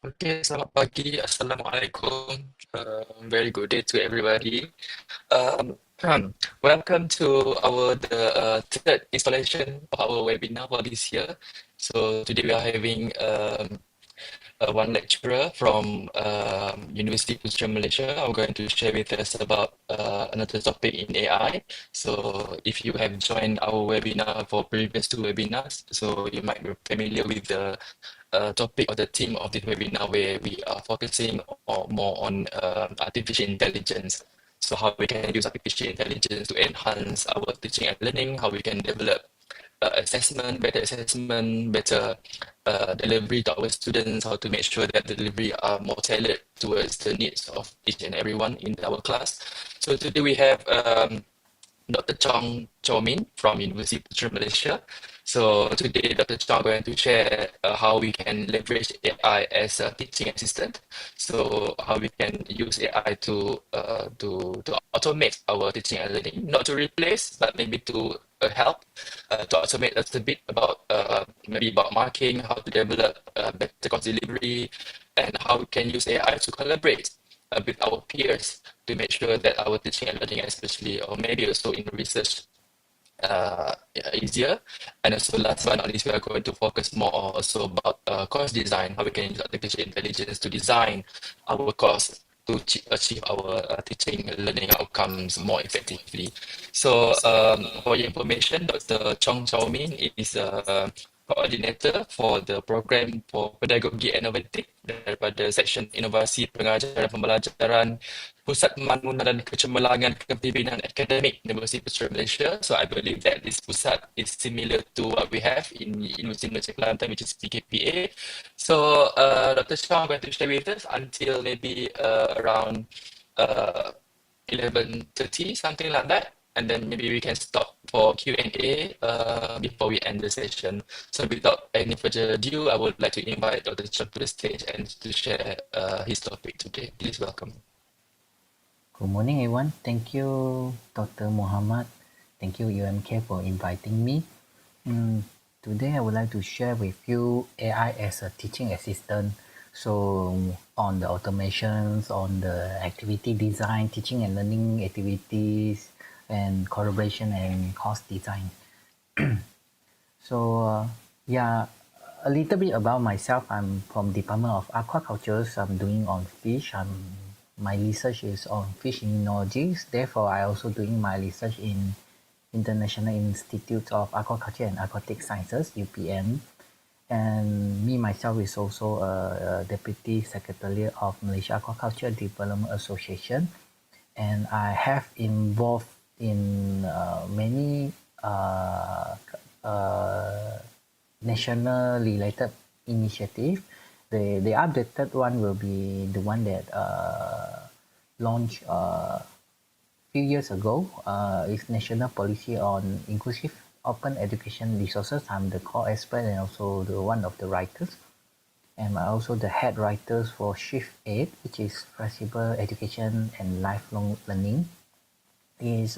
Okay, selamat pagi. Assalamualaikum. Very good day to everybody. Welcome to our third installation of our webinar for this year. So today we are having one lecturer from University Putra Malaysia are going to share with us about another topic in AI. So if you have joined our webinar for previous two webinars, so you might be familiar with the topic or the theme of this webinar where we are focusing more on artificial intelligence. So how we can use artificial intelligence to enhance our teaching and learning, how we can develop assessment, better delivery to our students, how to make sure that delivery are more tailored towards the needs of each and everyone in our class. So today we have Dr. Chong Cho Min from University of Malaysia. So today, Dr. Chong going to share how we can leverage AI as a teaching assistant. So how we can use AI to automate our teaching and learning, not to replace, but maybe to help to automate a little bit about maybe about marking, how to develop better course delivery, and how we can use AI to collaborate with our peers to make sure that our teaching and learning, especially, or maybe also in research, yeah, easier. And also, last but not least, we are going to focus more also about course design, how we can use artificial intelligence to design our course to achieve our teaching and learning outcomes more effectively. So, for your information, Dr. Chong Chao Min is a coordinator for the program for pedagogi inovatif daripada Seksyen Inovasi Pengajaran Pembelajaran Pusat Pembangunan dan Kecemerlangan Kepimpinan Akademik Universiti Putra Malaysia. So I believe that this pusat is similar to what we have in University Malaysia Kelantan, which is PKPA. So Dr. Shah, I'm going to share with us until maybe around uh, 11:30, something like that. And then maybe we can stop for Q&A before we end the session. So without any further ado, I would like to invite Dr. Chong to the stage and to share his topic today. Please welcome. Good morning, everyone. Thank you, Dr. Muhammad. Thank you, UMK, for inviting me. Today, I would like to share with you AI as a teaching assistant. So, on the automations, on the activity design, teaching and learning activities, and collaboration and course design. So, yeah, a little bit about myself. I'm from Department of Aquaculture. So I'm doing on fish. My research is on fish immunology. Therefore, I also doing my research in International Institute of Aquaculture and Aquatic Sciences (UPM). And me myself is also a deputy secretary of Malaysia Aquaculture Development Association, and I have involved in many uh, national related initiative. The updated one will be the one that launched few years ago. Is National Policy on Inclusive Open Education Resources. I'm the core expert and also the one of the writers. And I'm also the head writers for Shift 8, which is Flexible Education and Lifelong Learning. Is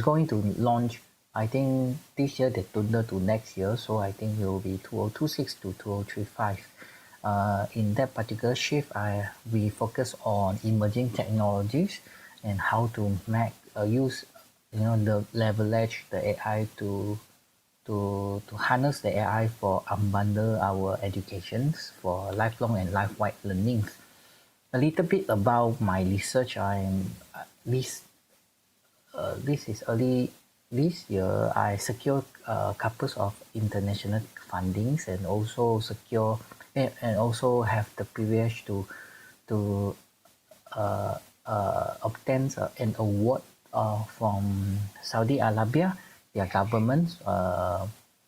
going to launch, I think, this year to next year. So I think it will be 2026 to 2035. In that particular shift, we focus on emerging technologies and how to make use, the leverage the AI to harness the AI for unbundle our educations for lifelong and life-wide learning. A little bit about my research. This is early this year. I secured a couple of international fundings and also and also have the privilege to obtain an award from Saudi Arabia, their government,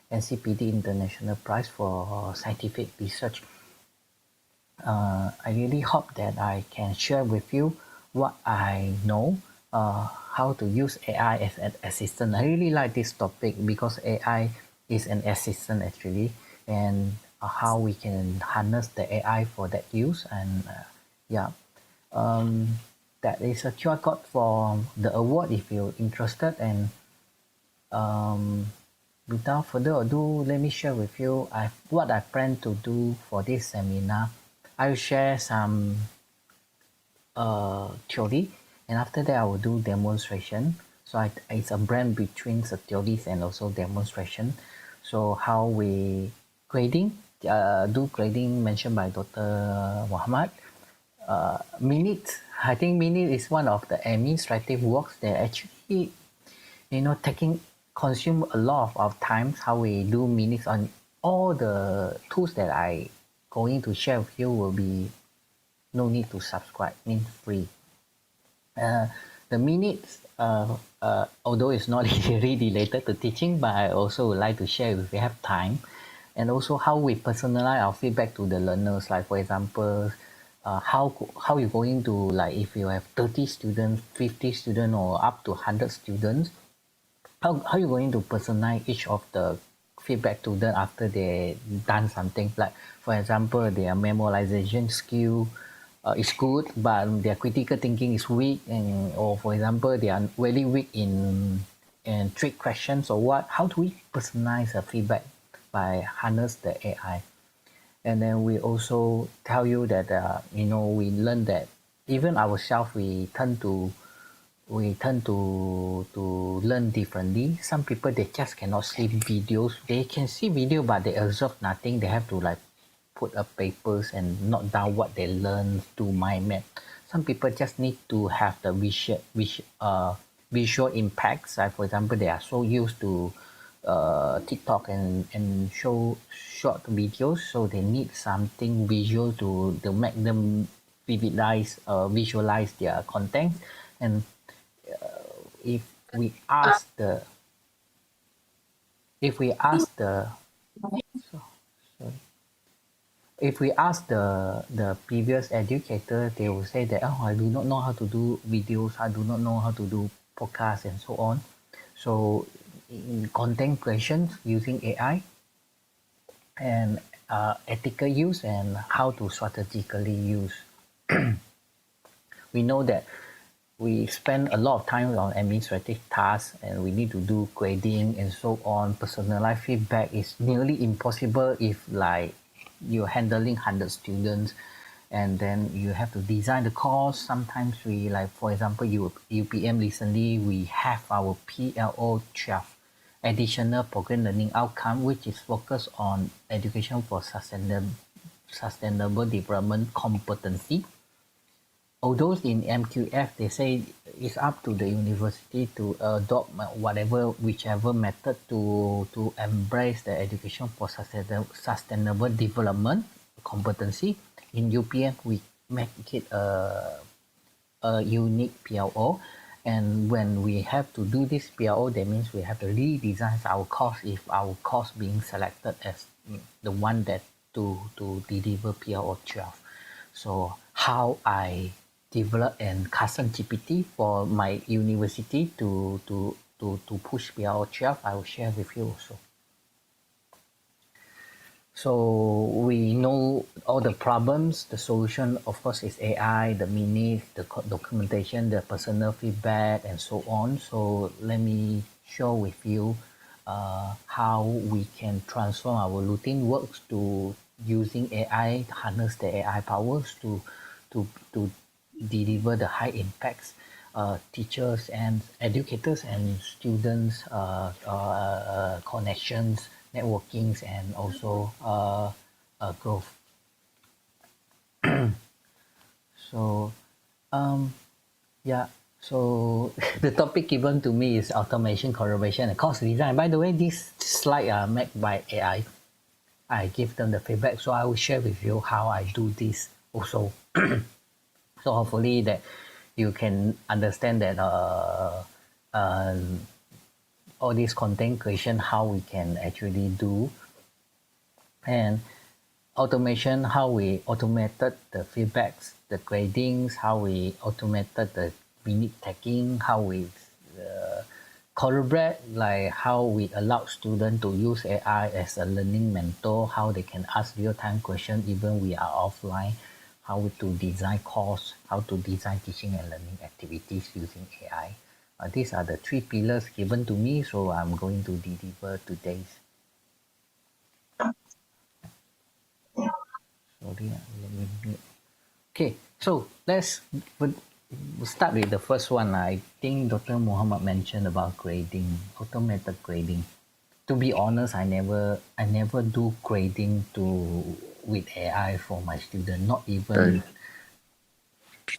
NCPD International Prize for Scientific Research. I really hope that I can share with you what I know, how to use AI as an assistant. I really like this topic because AI is an assistant actually, and how we can harness the AI for that use. And yeah, that is a QR code for the award if you're interested. And without further ado, let me share with you what I plan to do for this seminar. I'll share some theory, and after that I will do demonstration. So it's a blend between the theories and also demonstration. So how we grading, do grading mentioned by Dr. Muhammad. Minute, I think minute is one of the administrative works that actually, taking consume a lot of our time. How we do minutes on all the tools that I going to share with you will be no need to subscribe, means free. The minutes, although it's not really related to teaching, but I also would like to share if we have time, and also how we personalize our feedback to the learners. Like for example, how you going to, like if you have 30 students, 50 students, or up to 100 students, how you going to personalize each of the feedback to them after they done something. Like for example, their memorization skill is good, but their critical thinking is weak, and or for example they are very weak in trick questions or what. How do we personalize the feedback by harness the AI? And then we also tell you that we learn that even ourselves we tend to learn differently. Some people, they just cannot see videos. They can see video, but they observe nothing. They have to like put up papers and note down what they learn to mind map. Some people just need to have the visual impacts. Like for example, they are so used to TikTok and show short videos, so they need something visual to make them visualize their content. And if we ask the if we ask the so, sorry if we ask the previous educator, they will say that, oh, I do not know how to do videos, I do not know how to do podcasts and so on. So in content creation using AI and ethical use and how to strategically use, we know that we spend a lot of time on administrative tasks and we need to do grading and so on. Personalized feedback is nearly impossible if like you're handling 100 students, and then you have to design the course. Sometimes we, like for example, UPM recently we have our PLO 12 additional program learning outcome, which is focused on education for sustainable development competency. Although in MQF they say it's up to the university to adopt whichever method to embrace the education for sustainable development competency. In UPM we make it a unique PLO, and when we have to do this PLO, that means we have to redesign our course if our course being selected as the one that to deliver PLO 12. So how I develop an custom GPT for my university to push PLO 12, I will share with you also. So we know all the problems. The solution, of course, is AI, the minutes, the documentation, the personal feedback, and so on. So let me show with you how we can transform our routine works to using AI, harness the AI powers to deliver the high impacts. Teachers and educators and students connections, networkings, and also growth. So yeah, so the topic given to me is automation, collaboration, and course design. By the way, this slide are made by AI. I give them the feedback, so I will share with you how I do this also. So hopefully that you can understand that all this content creation, how we can actually do, and automation, how we automated the feedbacks, the gradings, how we automated the minute tagging, how we collaborate, like how we allow students to use AI as a learning mentor, how they can ask real-time questions even we are offline, how to design course, how to design teaching and learning activities using AI. These are the 3 pillars given to me, so I'm going to deliver today's. So Sorry, let me mute. Okay, so we'll start with the first one. I think Dr. Muhammad mentioned about grading, automated grading. To be honest, I never do grading with AI for my student. Not even,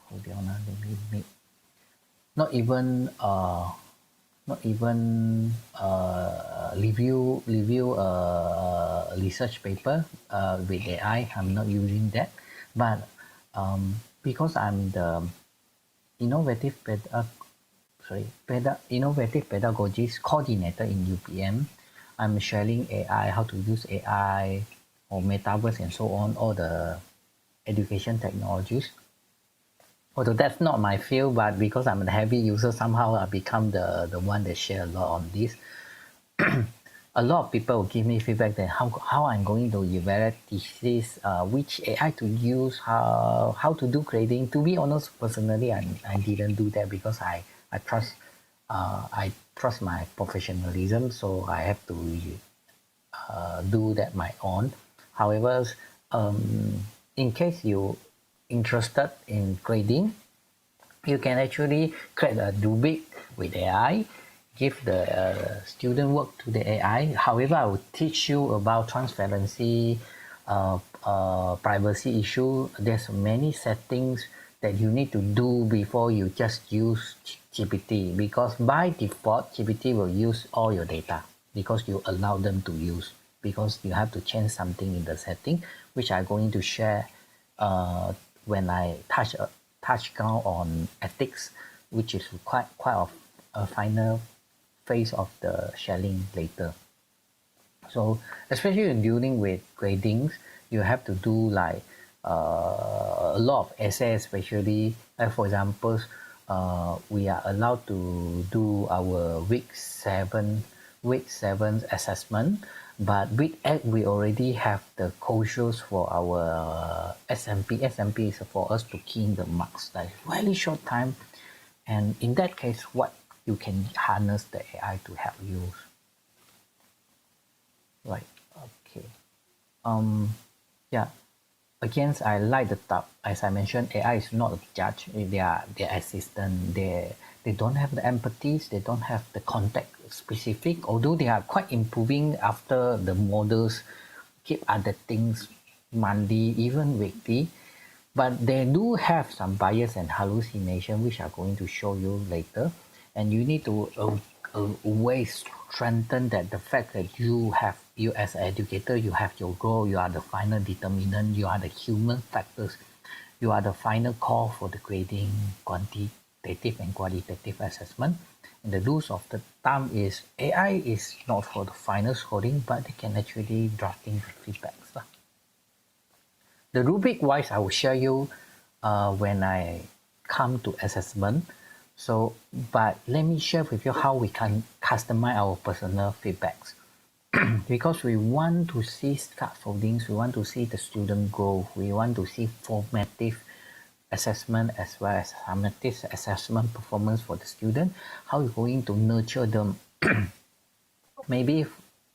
hold on, let me not even not even review a research paper with AI. I'm not using that, but because I'm the innovative innovative pedagogies coordinator in UPM, I'm sharing AI, how to use AI or metaverse and so on, all the education technologies. Although that's not my field, but because I'm a heavy user, somehow I become the one that share a lot on this. A lot of people will give me feedback that how I'm going to evaluate this, which AI to use, how to do grading. To be honest, personally, I didn't do that because I trust my professionalism, so I have to do that my own. However, in case you interested in grading, you can actually create a rubric with AI, give the student work to the AI. However, I will teach you about transparency, privacy issue. There's many settings that you need to do before you just use GPT, because by default GPT will use all your data because you allow them to use, because you have to change something in the setting, which I'm going to share when I touch down on ethics, which is quite a final phase of the sharing later. So especially in dealing with gradings, you have to do like a lot of essays, especially like for example, we are allowed to do our week seven assessment, but week 8 we already have the closures for our SMP. SMP is for us to key in the marks, like really short time, and in that case, what you can harness the AI to help you. Right. Okay. Yeah. Again, I like the top. As I mentioned, AI is not a judge. They are their assistant. They don't have the empathies. They don't have the context specific. Although they are quite improving after the models keep other things monthly, even weekly, but they do have some bias and hallucination, which I'm going to show you later. And you need to always strengthen that the fact that you as an educator, you have your goal, you are the final determinant, you are the human factors, you are the final call for the grading, quantitative and qualitative assessment. And the rules of the thumb is AI is not for the final scoring, but they can actually drafting the feedbacks. The rubric wise, I will share you when I come to assessment. So, but let me share with you how we can customize our personal feedbacks. Because we want to see scaffoldings, we want to see the student growth, we want to see formative assessment as well as summative assessment performance for the student. How you're going to nurture them. Maybe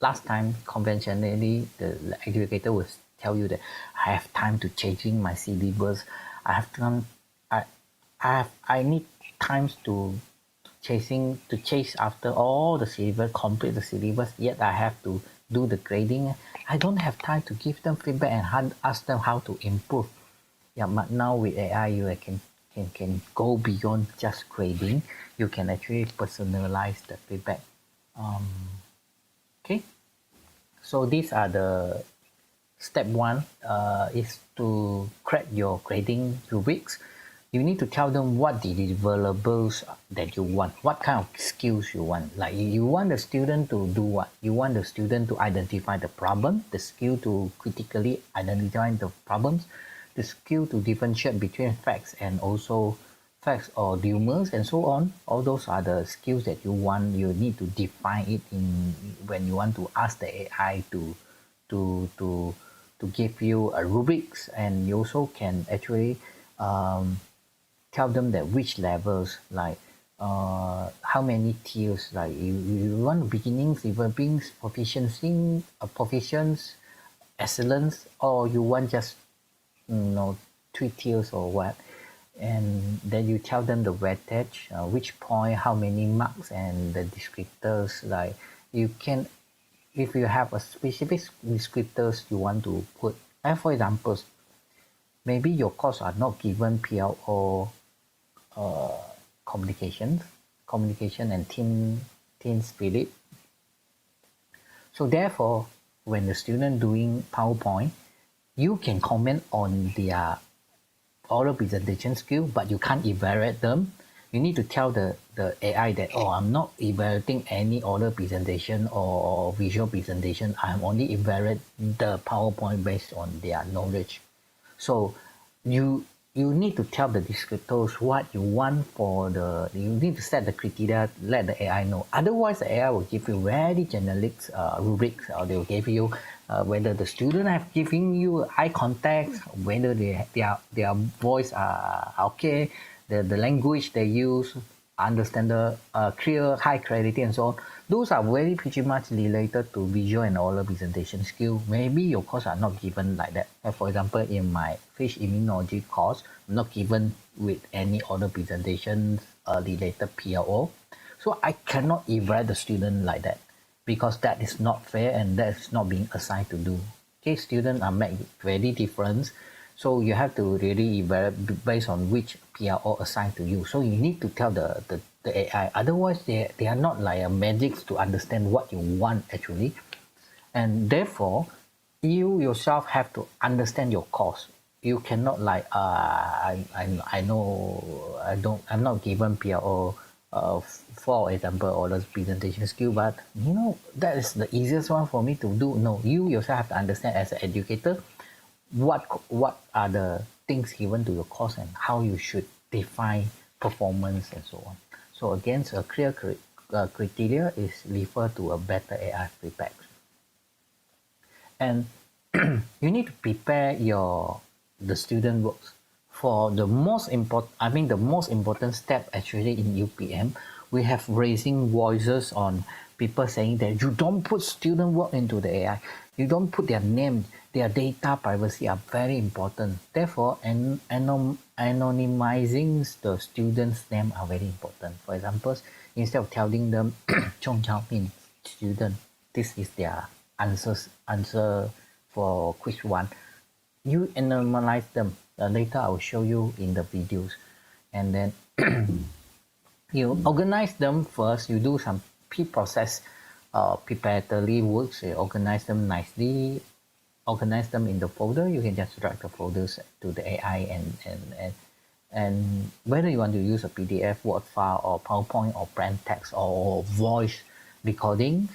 last time conventionally the educator will tell you that I have time to changing my syllabus. I have time. I need times to chase after all the syllabus, complete the syllabus. Yet I have to do the grading. I don't have time to give them feedback and ask them how to improve. Yeah, but now with AI, you can go beyond just grading. You can actually personalize the feedback. Okay, so these are the step one. Is to create your grading rubrics. You need to tell them what the deliverables that you want, what kind of skills you want. Like you want the student to do what? You want the student to identify the problem, the skill to critically identify the problems, the skill to differentiate between facts and also facts or rumors and so on. All those are the skills that you want. You need to define it in when you want to ask the AI to to to to give you a rubrics, and you also can actually tell them that which levels, like how many tiers, like you want beginnings, proficiency, proficiency, excellence, or you want just 3 tiers or what, and then you tell them the weightage, which point, how many marks, and the descriptors. Like you can, if you have a specific descriptors you want to put, and for example, maybe your course are not given PLO communication and team spirit. So therefore, when the student doing PowerPoint, you can comment on their oral presentation skill, but you can't evaluate them. You need to tell the AI that, oh, I'm not evaluating any oral presentation or visual presentation. I'm only evaluating the PowerPoint based on their knowledge. So you need to tell the descriptors what you want for the, you need to set the criteria, let the AI know. Otherwise, the AI will give you very generic rubrics, or they will give you whether the student have given you eye contact, whether their voice are okay, the language they use, understand the clear, high clarity, and so on. Those are very pretty much related to visual and oral presentation skill. Maybe your course are not given like that. For example, in my fish immunology course, I'm not given with any oral presentations related PLO. So I cannot evaluate the student like that, because that is not fair and that is not being assigned to do. Okay, students are made very different. So you have to really evaluate based on which PLO assigned to you. So you need to tell the AI. Otherwise, they are not like a magic to understand what you want actually. And therefore, you yourself have to understand your course. You cannot like I know I'm not given PLO for example or the presentation skill, but that is the easiest one for me to do. No, you yourself have to understand as an educator what are the things given to your course and how you should define performance and so on. So again, a clear criteria is refer to a better AI feedback. And you need to prepare the student works for the most important. I mean, the most important step actually in UPM, we have raising voices on people saying that you don't put student work into the AI. You don't put their name, their data privacy are very important. Therefore, anonymizing the student's name are very important. For example, instead of telling them Chong Chao Min student, this is their answer for quiz 1, you anonymize them. Later I will show you in the videos, and then you organize them first. You do some pre-process preparatory works. You organize them nicely, organize them in the folder. You can just drag the folders to the AI, and whether you want to use a PDF, Word file, or PowerPoint, or plain text, or voice recording.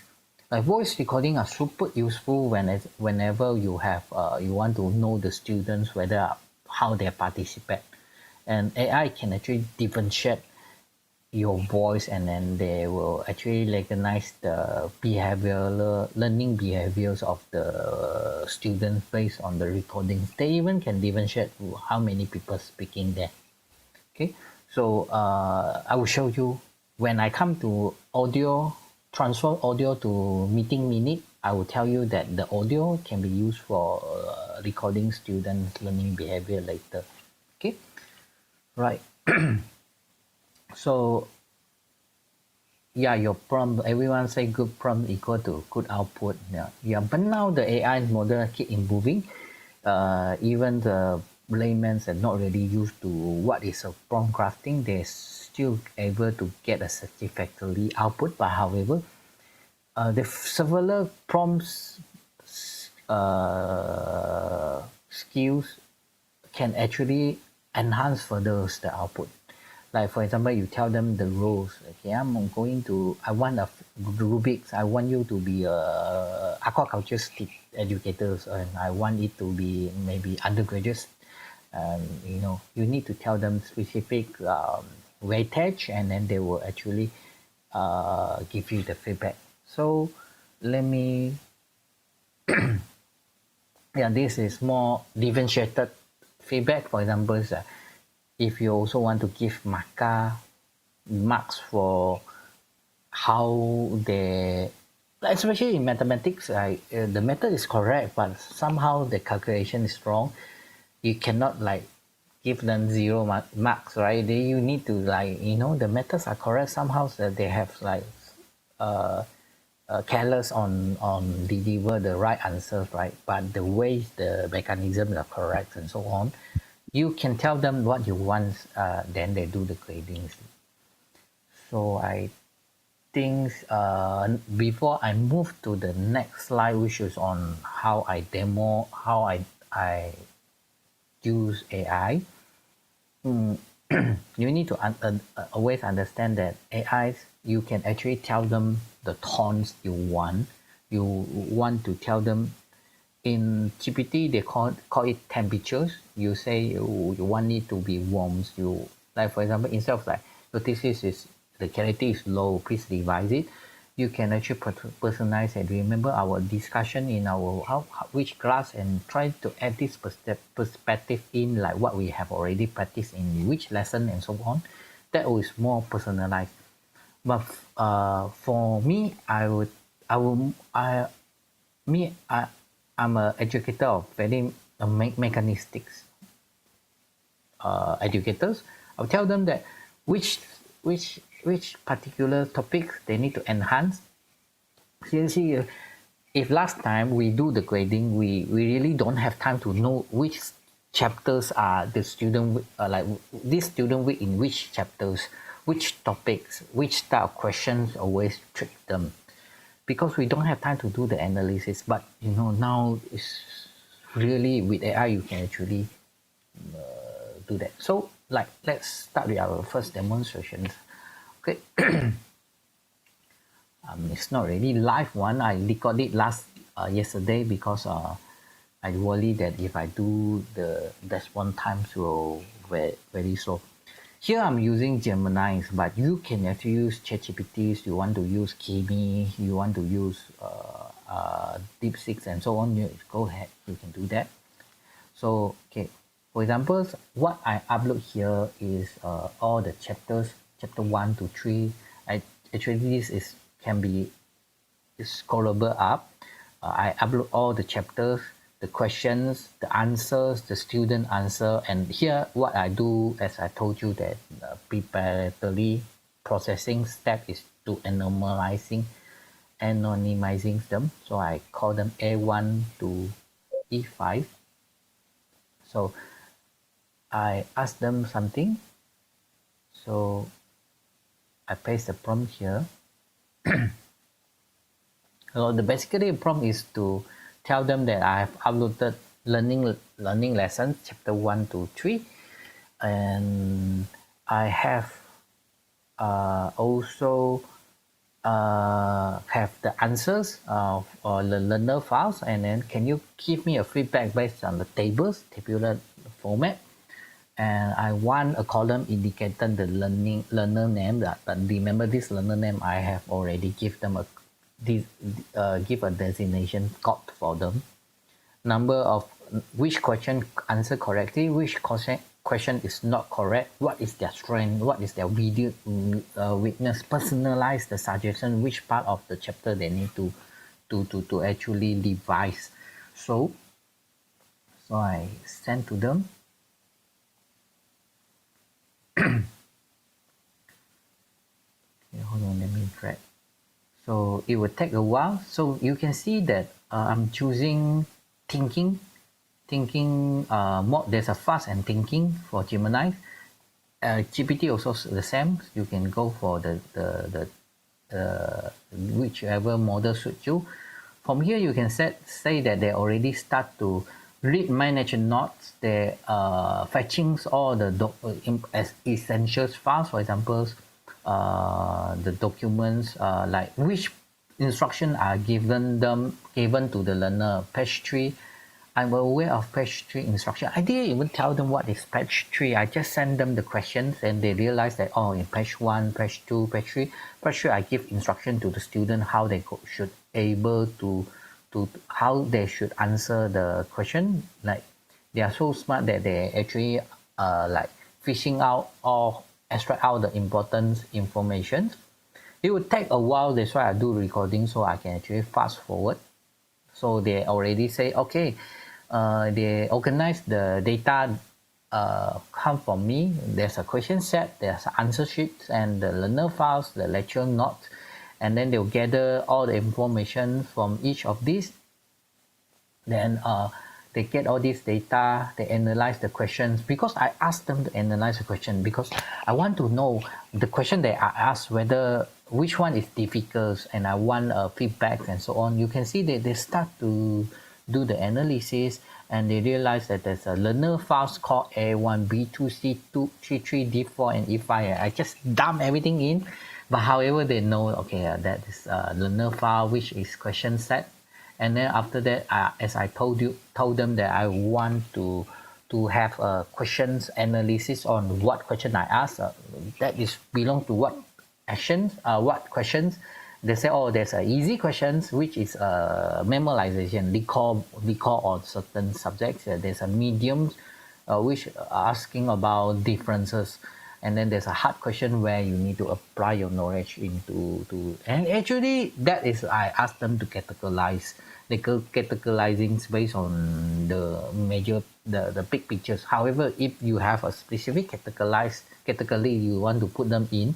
Like voice recording are super useful whenever you have you want to know the students whether how they participate, and AI can actually differentiate your voice, and then they will actually recognize the behavioral learning behaviors of the students based on the recordings. They even can differentiate how many people speaking there. Okay, so I will show you when I come to audio, transfer audio to meeting minute. I will tell you that the audio can be used for recording students learning behavior later. Okay, right. So yeah, your prompt, everyone say good prompt equal to good output. Yeah, but now the AI model keep improving. Even the laymen are not really used to what is a prompt crafting. They're still able to get a satisfactory output. But however, the several prompts skills can actually enhance further the output. Like for example, you tell them the rules. Okay, I want a Rubik's. I want you to be a aquaculture educators, and I want it to be maybe undergraduates. You need to tell them specific weightage, and then they will actually give you the feedback. So let me. Yeah, this is more differentiated feedback. For example, if you also want to give marks for how they, especially in mathematics, the method is correct, but somehow the calculation is wrong. you cannot like give them zero marks, right? You need to like, the methods are correct. Somehow that they have like uh, careless on deliver the right answers, right? But the ways the mechanisms are correct and so on, you can tell them what you want, then they do the grading. So I think before I move to the next slide, which is on how I demo, how I use AI, you need to always understand that AIs, you can actually tell them the tones you want. You want to tell them in GPT, they call it temperatures. You say you want it to be warm. You like, for example, instead of like, this is the quality is low, please revise it. You can actually personalize it. Remember our discussion in our which class, and try to add this perspective in, like what we have already practiced in which lesson and so on. That is more personalized. But for me, I'm an educator of very mechanistics educators. I'll tell them that which particular topics they need to enhance. Seriously, if last time we do the grading, we really don't have time to know which chapters are the student like this student week in which chapters, which topics, which style of questions always trick them, because we don't have time to do the analysis. But now it's really, with AI you can actually do that. So like, let's start with our first demonstration. Okay. It's not really live one. I recorded yesterday because I worry that if I do the response times will very slow. Here I'm using Gemini, but you can actually use ChatGPT. You want to use Kimi, you want to use DeepSeek and so on. You go ahead, you can do that. So okay, for example, what I upload here is all the chapters, chapter 1 to 3. Actually this can be scrollable up. I upload all the chapters, the questions, the answers, the student answer, and here what I do, as I told you, that preparatory processing step is to anonymizing them. So I call them A1 to E5. So I ask them something. So I paste the prompt here. So the basically prompt is to tell them that I have uploaded learning lessons chapter 1 to 3, and I have also have the answers of the learner files, and then can you give me a feedback based on the tabular format. And I want a column indicating the learner name, but remember this learner name I have already give them give a designation code for them. Number of which question answer correctly, which question is not correct, what is their strength, what is their weakness. Personalize the suggestion, which part of the chapter they need to actually revise. So I send to them. Okay, hold on, let me drag. So it will take a while. So you can see that I'm choosing thinking mode. There's a fast and thinking for Gemini. GPT also the same. You can go for the whichever model suits you. From here you can say that they already start to read manage notes. They fetching all the essentials files, for example, the documents, like which instruction are given to the learner. Page 3, I'm aware of page 3 instruction. I didn't even tell them what is page 3. I just send them the questions, and they realize that, oh, in page 1, page 2, page 3, I give instruction to the student how they should able to how they should answer the question. Like, they are so smart that they actually like fishing out or extract out the important information. It would take a while. That's why I do recording, so I can actually fast forward. So they already say, okay, they organize the data come from me. There's a question set, there's an answer sheet, and the learner files, the lecture notes, and then they'll gather all the information from each of these. Then they get all this data, they analyze the questions, because I asked them to analyze the question because I want to know the question that I asked, whether which one is difficult, and I want feedback and so on. You can see that they start to do the analysis, and they realize that there's a learner files called A1, B2, C2, C3, D4, and E5. I just dump everything in, but however they know, okay, that is a learner file which is question set. And then after that, as I told them that I want to have a questions analysis on what question I asked. That is belong to what actions, what questions. They say, oh, there's a easy questions which is memorization, recall on certain subjects. There's a medium, which asking about differences. And then there's a hard question where you need to apply your knowledge into and actually that is I asked them to categorize. They go categorizing based on the major the big pictures. However, if you have a specific category you want to put them in,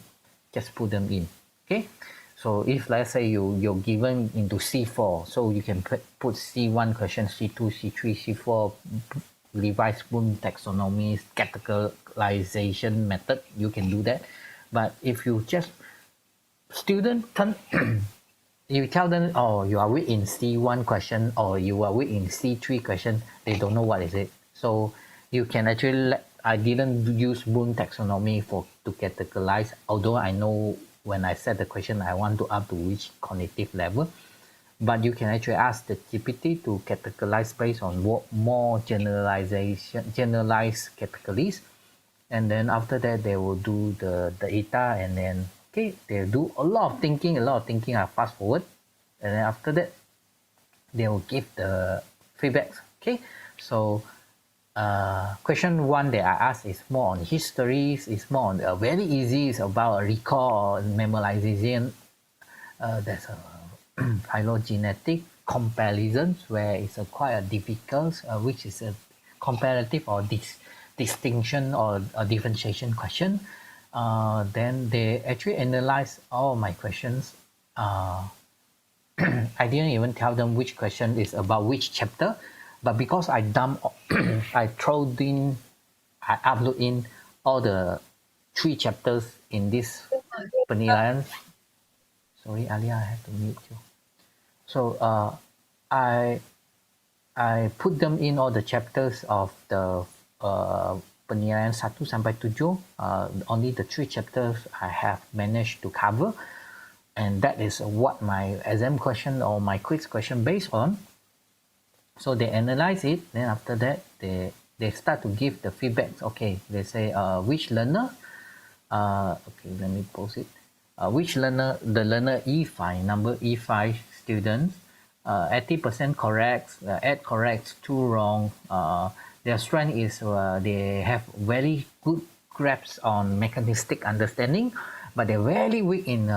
just put them in. Okay. So if let's say you're given into C4, so you can put C1 question, C2, C3, C4, Levi Spoon taxonomy, categorization method, you can do that. But if you just student turn you tell them, oh, you are weak in C1 question or you are weak in C3 question, they don't know what is it. So you can actually I didn't use Bloom taxonomy to categorize, although I know when I set the question I want to up to which cognitive level. But you can actually ask the GPT to categorize based on more generalized categories, and then after that they will do the data, and then okay, they'll do a lot of thinking. I fast forward, and then after that they will give the feedbacks. Okay, so question one that I asked is more on histories. It's more on very easy. It's about recall or memorization. There's a phylogenetic comparisons where it's quite a difficult, which is a comparative or distinction or a differentiation question. Then they actually analyze all my questions. I didn't even tell them which question is about which chapter, but because I I upload in all the 3 chapters in this Penilaian. Sorry, Alia, I have to mute you. So I put them in all the chapters of the Penilaian 1 sampai 7. Only the 3 chapters I have managed to cover, and that is what my exam question or my quiz question based on. So they analyze it, then after that they start to give the feedback. Okay, they say which learner, okay, let me post it. Which learner, the learner E5, number E5 students, 80% correct, 8 correct, 2 wrong. Their strength is they have very good grasp on mechanistic understanding, but they're very weak in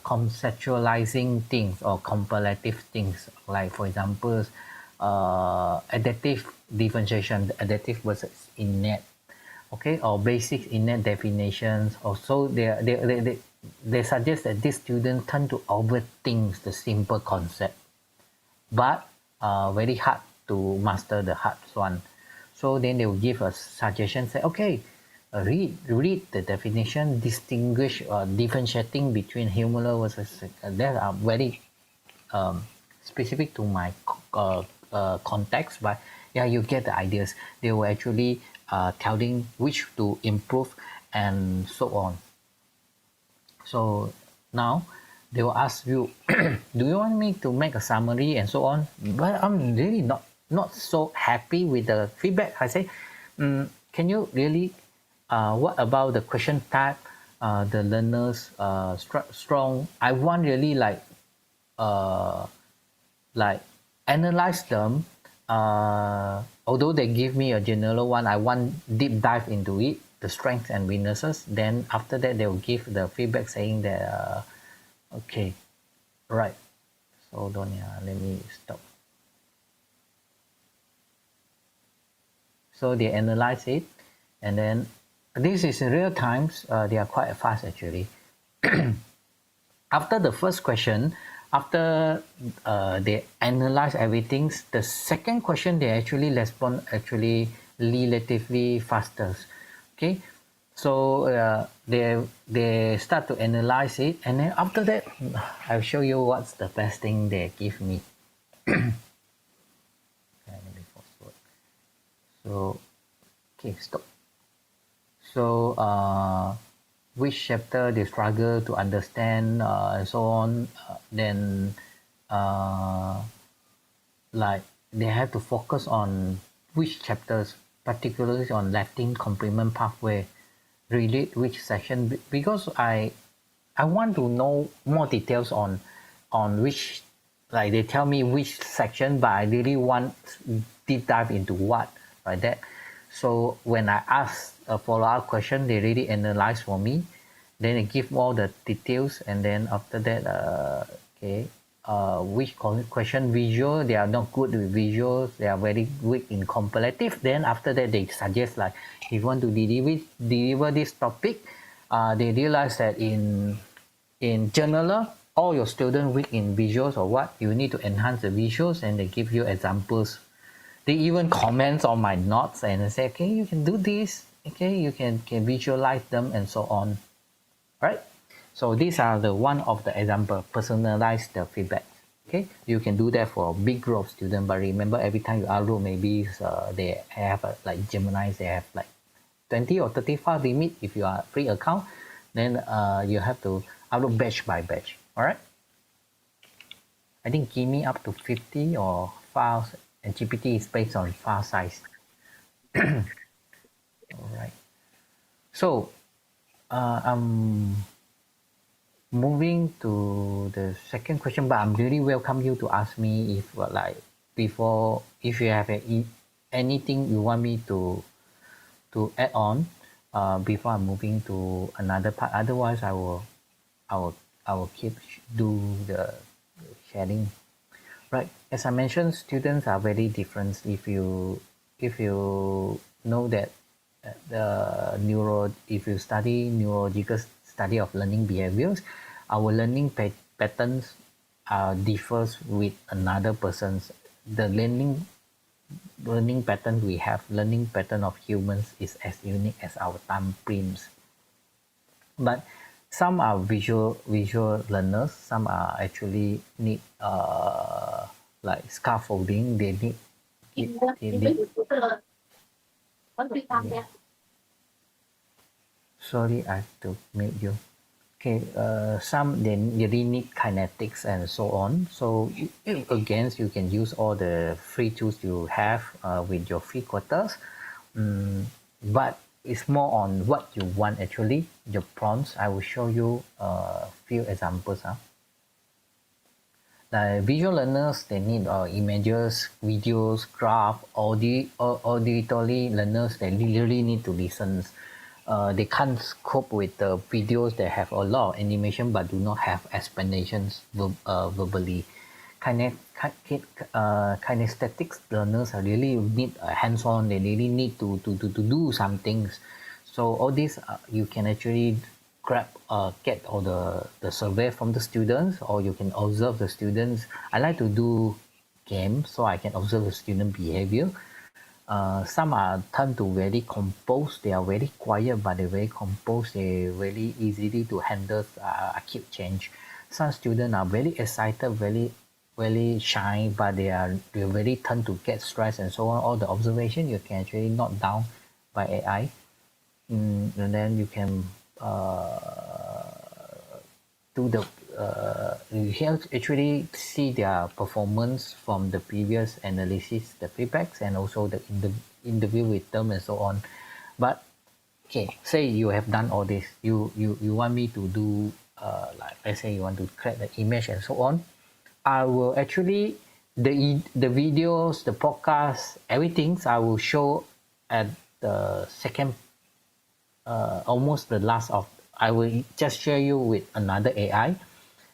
conceptualizing things or comparative things. Like for example, adaptive differentiation, adaptive versus innate. Okay, or basic innate definitions. Also, they suggest that these students tend to overthink the simple concept, but very hard to master the hard one. So then they will give a suggestion, say, okay, read the definition, distinguish differentiating between humoral versus that are very specific to my context, but yeah, you get the ideas. They will actually telling which to improve and so on. So now they will ask you, do you want me to make a summary and so on? But I'm really not so happy with the feedback. I say, can you really, what about the question type, the learners strong? I want really like analyze them. Although they give me a general one, I want deep dive into it, the strengths and weaknesses. Then after that, they will give the feedback saying that, okay, right. So hold on, let me stop. So they analyze it, and then this is in real times. They are quite fast actually. After the first question, after they analyze everything, the second question they actually respond actually relatively faster. Okay, so they start to analyze it, and then after that, I'll show you what's the best thing they give me. So okay, stop. So which chapter they struggle to understand and so on, then like they have to focus on which chapters, particularly on Latin complement pathway, relate which section, because I want to know more details on which, like they tell me which section, but I really want deep dive into what, like that. So when I ask a follow-up question, they really analyze for me, then they give all the details, and then after that okay, which question visual, they are not good with visuals, they are very weak in comparative, then after that they suggest like if you want to deliver this topic, they realize that in general all your students weak in visuals or what, you need to enhance the visuals, and they give you examples. They even comment on my notes and say, okay, you can do this, okay, you can visualize them and so on, right? So these are the one of the example, personalize the feedback. Okay, you can do that for a big group of students, but remember every time you upload, maybe they have like Gemini, they have like 20 or 30 file limit. If you are free account, then you have to upload batch by batch. All right, I think give me up to 50 or files, and GPT is based on file size. All right, so I'm moving to the second question, but I'm really welcome you to ask me if like before, if you have anything you want me to add on before I'm moving to another part. Otherwise, I will keep do the sharing. Right, as I mentioned, students are very different. If you know that if you study neurological study of learning behaviors, our learning patterns differs with another person's. The learning pattern we have, learning pattern of humans is as unique as our thumbprints. But some are visual learners, some are actually need like scaffolding, they need sorry, I have to mute you. Okay, some they really need kinetics and so on. So again, you can use all the free tools you have with your free quarters, but it's more on what you want actually, your prompts. I will show you a few examples. Like visual learners, they need images, videos, graph, auditory learners, they really need to listen. They can't cope with the videos that have a lot of animation but do not have explanations verbally. Kinesthetics learners are really need hands-on. They really need to do some things. So all this you can actually get all the survey from the students, or you can observe the students. I like to do games so I can observe the student behavior. Some are tend to very composed. They are very quiet, but they're very composed. They really easily to handle acute change. Some students are very excited, very shy, but they very tend to get stressed and so on. All the observation you can actually note down by AI, and then you can do the you can actually see their performance from the previous analysis, the feedbacks, and also the interview with them and so on. But okay, say you have done all this, you want me to do like let's say you want to create the image and so on. I will actually the videos, the podcasts, everything I will show at the second almost the last of. I will just share you with another AI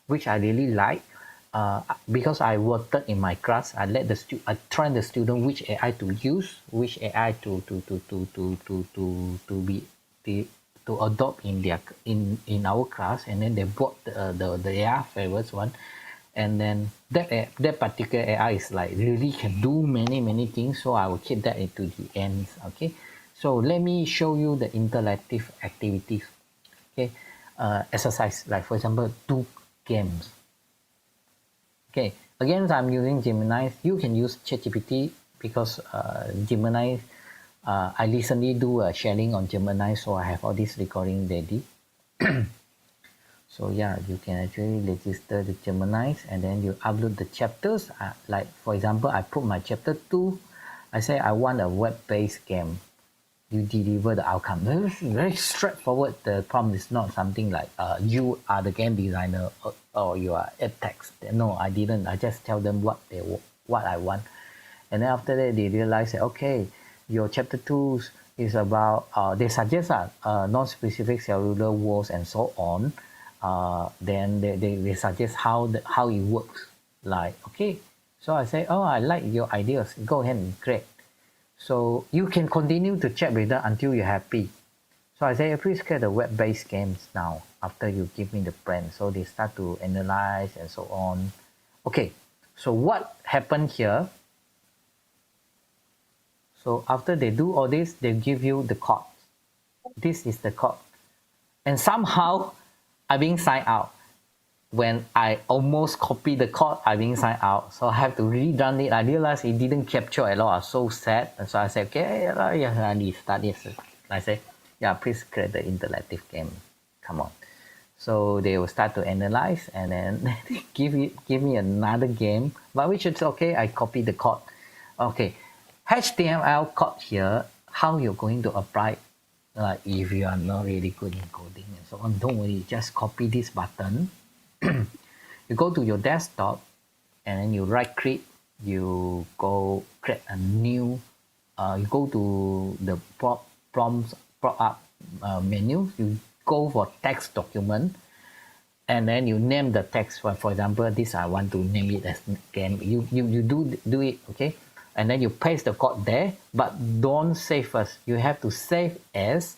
which I really like. because I worked in my class, I train the student which AI to use, which AI to adopt in their in our class, and then they bought the AI favorites one, and then that particular AI is like really can do many things, so I will keep that into the end. Okay, so let me show you the interactive activities. Okay, exercise, like for example, do games. Okay, again, I'm using Gemini. You can use ChatGPT because Gemini, I recently do a sharing on Gemini, so I have all this recording ready. So yeah, you can actually register the Gemini and then you upload the chapters. Like for example, I put my chapter 2. I say I want a web-based game. You deliver the outcome. Very straightforward. The problem is not something like you are the game designer or you are ed text. No, I didn't. I just tell them what I want, and then after that they realize that okay, your chapter 2 is about they suggest non-specific cellular walls and so on. Then they suggest how it works. Like okay, so I say, oh, I like your ideas. Go ahead and create. So you can continue to chat with them until you're happy. So I say, please create the web-based games now after you give me the plan. So they start to analyze and so on. Okay, so what happened here? So after they do all this, they give you the code. This is the code. And somehow I'm being signed out. When I almost copy the code, I being signed out. So I have to rerun it. I realized it didn't capture at all. I was so sad. And so I said, okay, yeah, I restart this. I say, yeah, please create the interactive game. Come on. So they will start to analyze and then give me another game, but which is okay. I copy the code. Okay, HTML code here, how you're going to apply. Like if you are not really good in coding and so on, don't worry, just copy this button. You go to your desktop and then you right click, you go create a new, you go to the prop up menu, you go for text document, and then you name the text. For example, this I want to name it as game. You do it, okay? And then you paste the code there, but don't save first. You have to save as,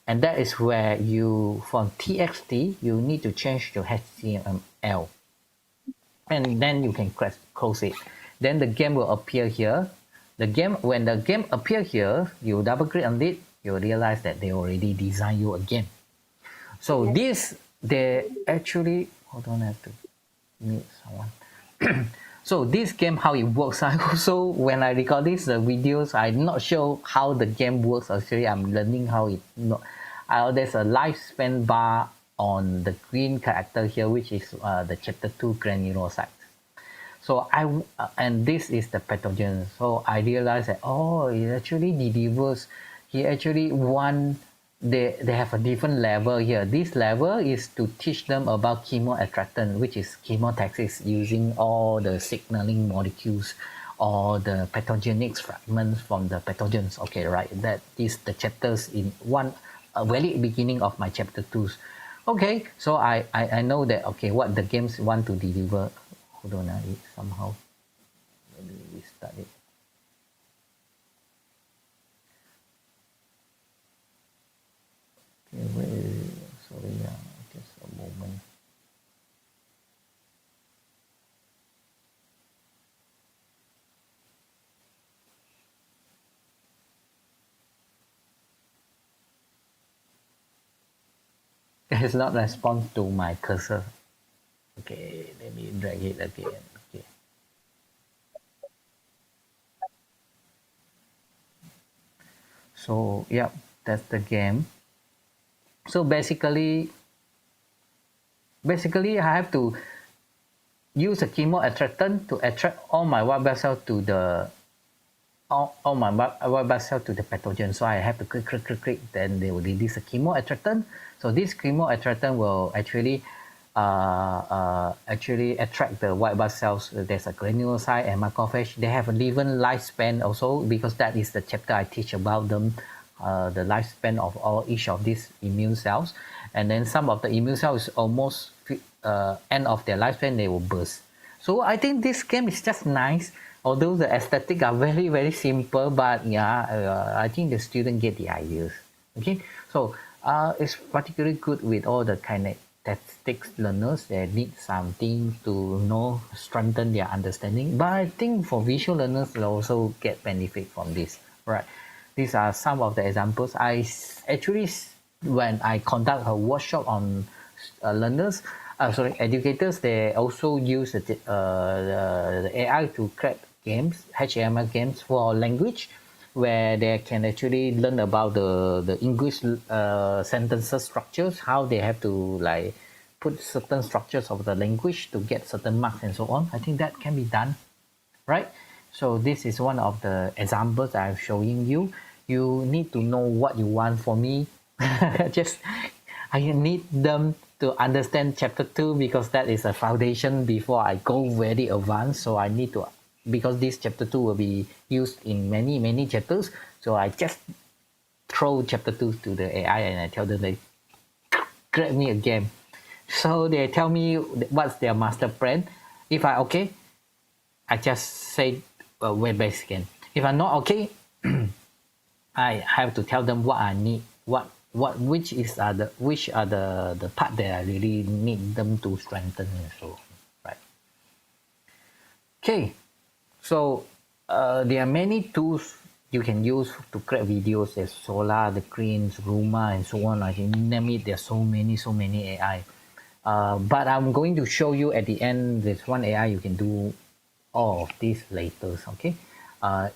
and that is where you, from TXT, you need to change to HTML. And then you can close it. Then the game will appear here. When the game appear here, you double click on it, you realize that they already designed you a game. So this, they actually, hold on, I have to mute someone. So this game, how it works, I also, when I record this videos, I'm not sure how the game works. Actually, I'm learning how it, there's a lifespan bar on the green character here, which is the chapter 2 granulocyte. So and this is the pathogen. So I realized that, oh, it actually delivers. He actually they have a different level here. This level is to teach them about chemoattractant, which is chemotaxis, using all the signaling molecules or the pathogenic fragments from the pathogens. Okay, right. That is the chapters in very beginning of my chapter 2. Okay, so I know that, okay, what the games want to deliver. Hold on, it somehow, let me restart it. Okay, where is it? Sorry, just a moment. It has not respond to my cursor. Okay, let me drag it again. Okay. So, yeah, that's the game. So basically I have to use a chemoattractant to attract all my white blood cells to the all my white blood cells to the pathogen. So I have to click, then they will release a chemoattractant. So this chemoattractant will actually attract the white blood cells. There's a granulocyte and macrophage. They have a different lifespan also, because that is the chapter I teach about them. The lifespan of each of these immune cells, and then some of the immune cells almost end of their lifespan, they will burst. So I think this game is just nice. Although the aesthetic are very very simple, but yeah, I think the student get the ideas. Okay, so it's particularly good with all the kinesthetic learners that need something to strengthen their understanding. But I think for visual learners, they also get benefit from this. Right, these are some of the examples. Actually, when I conduct a workshop on learners, educators, they also use the AI to create games, HTML games for language, where they can actually learn about the English sentences structures, how they have to like put certain structures of the language to get certain marks and so on. I think that can be done, right? So this is one of the examples I'm showing you. You need to know what you want. For me, just I need them to understand chapter 2 because that is a foundation before I go very advanced. So I need to, because this chapter 2 will be used in many chapters. So I just throw chapter 2 to the AI and I tell them they create me a game. So they tell me what's their master plan. If I okay, I just say web-based game. If I'm not okay, I have to tell them what I need, which are the part that I really need them to strengthen and so, right? Okay, so there are many tools you can use to create videos. There's Solar, the Greens, Ruma, and so on. I can name it. There's so many AI. But I'm going to show you at the end. There's one AI you can do all of these later. Okay.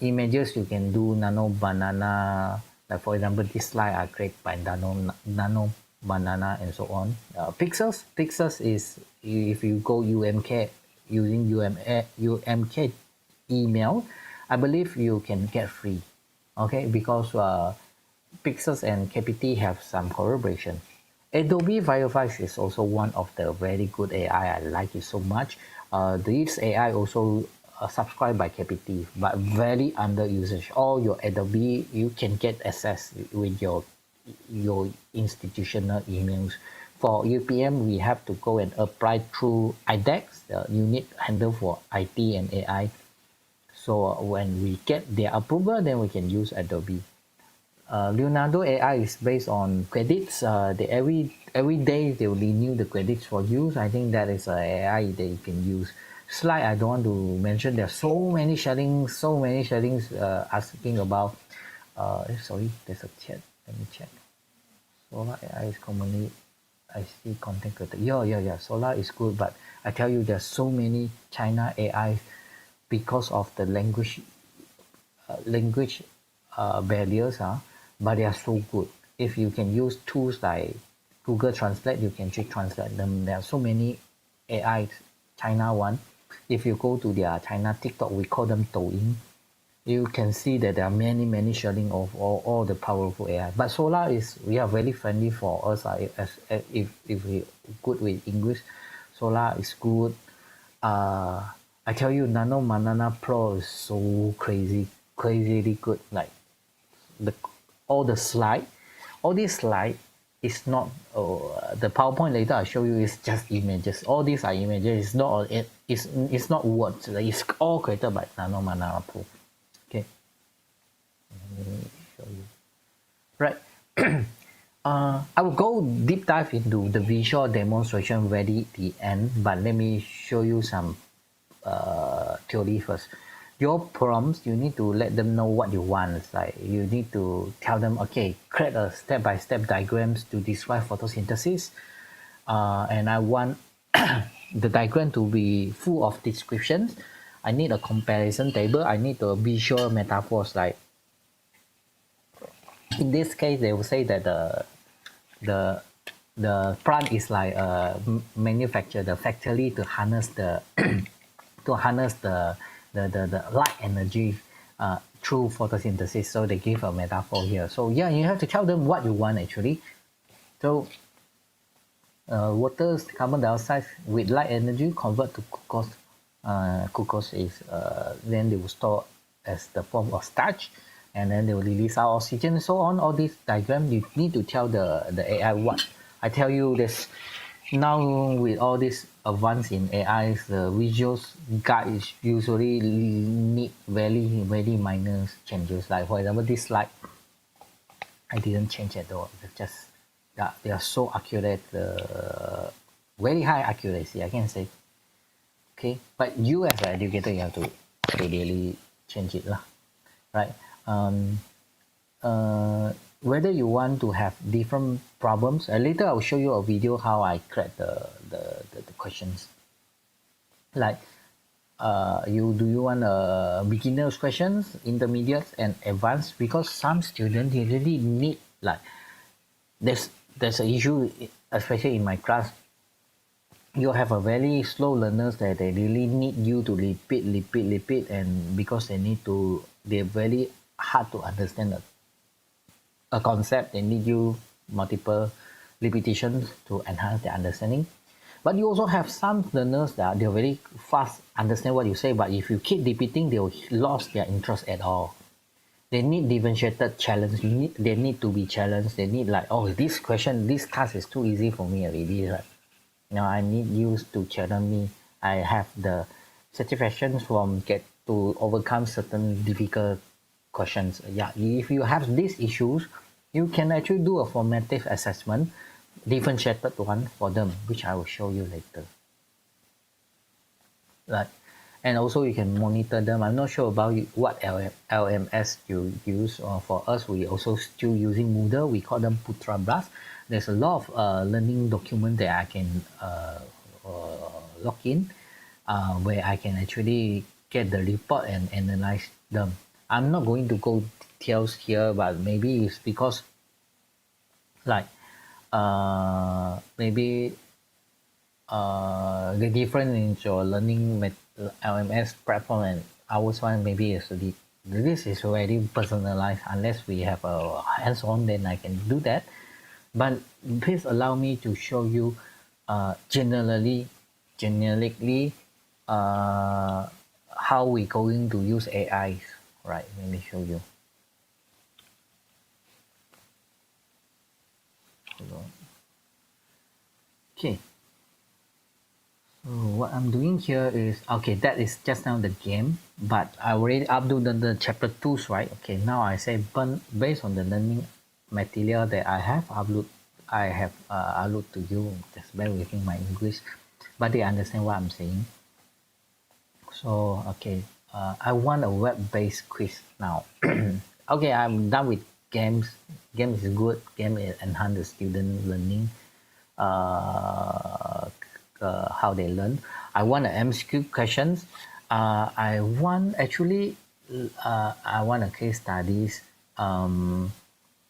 Images you can do Nano Banana. Like for example, this slide I create by Nano Banana and so on. Pixels is if you go UMK using UMK email, I believe you can get free. Okay, because Pixels and KPT have some collaboration. Adobe Firefly is also one of the very good AI. I like it so much. This AI also subscribed by KPT, but very under usage. All your Adobe you can get access with your institutional emails. For UPM, we have to go and apply through IDEX, the unit handle for IT and AI. So when we get their approval, then we can use Adobe. Leonardo AI is based on credits. They every day they will renew the credits for use. I think that is a AI that you can use. Slide I don't want to mention. There are so many shellings asking about. Sorry, there's a chat. Let me check. Solar AI is commonly I see content creator. Yeah. Solar is good, but I tell you, there's so many China AI because of the language barriers, but they are so good. If you can use tools like Google Translate, you can just translate them. There are so many AI China one. If you go to their China TikTok, we call them Douyin. You can see that there are many sharing of all the powerful AI. But Solar we are very friendly for us. If we good with English, Solar is good. I tell you, Nano Banana Pro is so crazily good. Like all this slide is not the PowerPoint later I show you is just images. All these are images. It's not words. It's all created by Nano Banana Pro. Okay, let me show you. Right. I will go deep dive into the visual demonstration ready at the end, but let me show you some theory first. Your prompts, you need to let them know what you want. It's like you need to tell them, okay, create a step-by-step diagrams to describe photosynthesis. And I want the diagram to be full of descriptions. I need a comparison table. I need a visual metaphors. Like in this case, they will say that the plant is like manufacture the factory to harness the the light energy through photosynthesis. So they give a metaphor here. So yeah, you have to tell them what you want actually. So water, carbon dioxide with light energy convert to glucose. Glucose is then they will store as the form of starch, and then they will release out oxygen and so on. All these diagrams you need to tell the AI what. I tell you this now with all this advanced in AI, the visuals guide is usually need very minor changes. Like for example, this slide, I didn't change at all. It's just they are so accurate, very high accuracy, I can say. Okay, but you as an educator, you have to really change it lah, right? Whether you want to have different problems, later I'll show you a video how I crack the questions. Like, do you want beginners questions, intermediate, and advanced? Because some students they really need, like, there's an issue, especially in my class. You have a very slow learners that they really need you to repeat, and because they're very hard to understand a concept, they need you multiple repetitions to enhance their understanding. But you also have some learners that they're very fast understand what you say, but if you keep repeating, they'll lose their interest at all. They need differentiated challenge. They need to be challenged. They need like, oh, this task is too easy for me already. Right? Now I need you to challenge me. I have the satisfaction from get to overcome certain difficult questions. Yeah, if you have these issues, you can actually do a formative assessment, differentiated one for them, which I will show you later. Right, and also you can monitor them. I'm not sure about what LMS you use. For us, we also still using Moodle. We call them Putra Blast. There's a lot of learning document that I can log in, where I can actually get the report and analyze them. I'm not going to go details here, but maybe it's because like maybe the difference in your learning LMS platform and ours one maybe is this is very personalized. Unless we have a hands-on, then I can do that. But please allow me to show you generically how we going to use AI. Right, let me show you. Hold on. Okay. So what I'm doing here is, okay, that is just now the game, but I already uploaded the chapter 2s, right? Okay, now I say based on the learning material that I have upload to you. Just bear with me, my English, but they understand what I'm saying. So okay, I want a web-based quiz now. Okay, I'm done with games. Game is good. Game enhance the student learning. How they learn. I want an MCQ questions. I want a case studies. The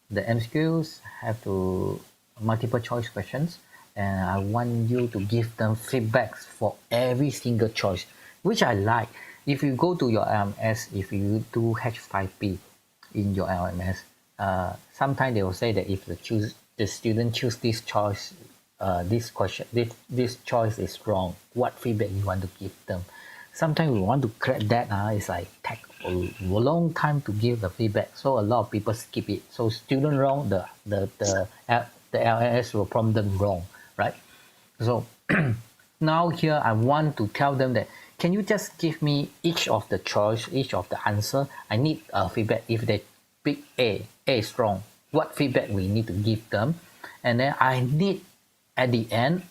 MCQs have to multiple choice questions, and I want you to give them feedbacks for every single choice, which I like. If you go to your LMS, if you do H5P in your LMS, sometimes they will say that if the student choose this choice, this choice is wrong. What feedback you want to give them? Sometimes we want to correct that. It's like take a long time to give the feedback, so a lot of people skip it. So student wrong, the LMS will prompt them wrong, right? So now here I want to tell them that, can you just give me each of the choice, each of the answer? I need feedback. If they pick A is wrong, what feedback we need to give them? And then I need at the end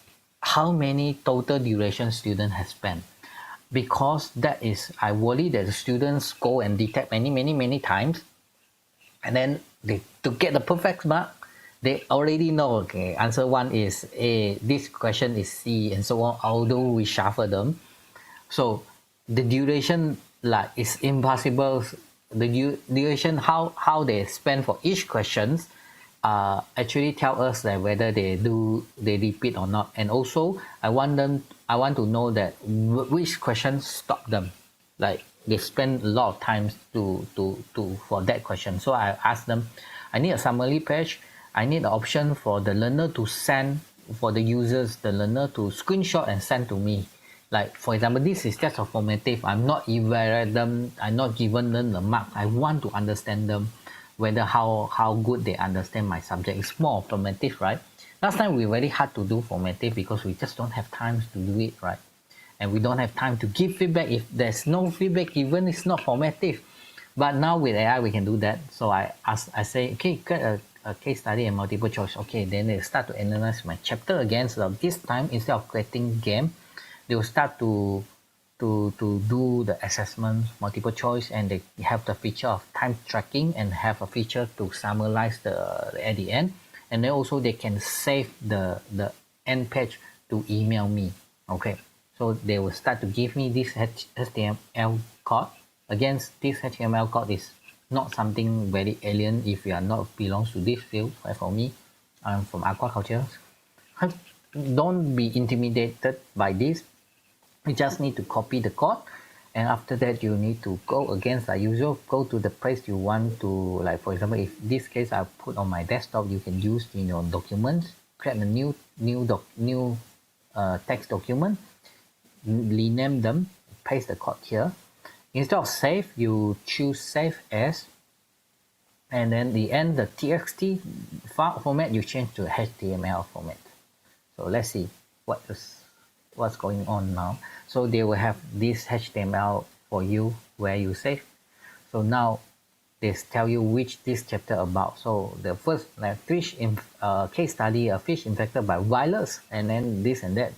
how many total duration student has spent, because that is, I worry that the students go and detect many times, and then to get the perfect mark, they already know, okay, answer 1 is A, this question is C, and so on, although we shuffle them. So the duration, like, is impossible. The duration, how they spend for each questions, actually tell us that whether they repeat or not. And also I want to know that which questions stop them, like they spend a lot of time to for that question. So I ask them, I need a summary page. I need the option for the learner to send, for the users, the learner to screenshot and send to me. Like, for example, this is just a formative. I'm not evaluating them. I'm not giving them the mark. I want to understand them, whether how good they understand my subject. It's more formative, right? Last time we very hard to do formative because we just don't have time to do it, right? And we don't have time to give feedback. If there's no feedback given, it's not formative. But now with AI, we can do that. So I say, okay, get a case study and multiple choice. Okay, then they start to analyze my chapter again. So this time, instead of creating game, they will start to do the assessment, multiple choice, and they have the feature of time tracking and have a feature to summarize at the end. And then also they can save the end page to email me. Okay, so they will start to give me this HTML code. Again, this HTML code is not something very alien if you are not belongs to this field. Like for me, I'm from aquaculture. Don't be intimidated by this. You just need to copy the code, and after that you need to go against like usual, go to the place you want to, like for example, if this case I put on my desktop, you can use in your documents, create a new text document, rename them, paste the code here. Instead of save, you choose save as, and then the end, the txt file format, you change to HTML format. So let's see what's going on now. So they will have this HTML for you where you save. So now they tell you which this chapter about. So the first like fish in case study, a fish infected by virus, and then this and that.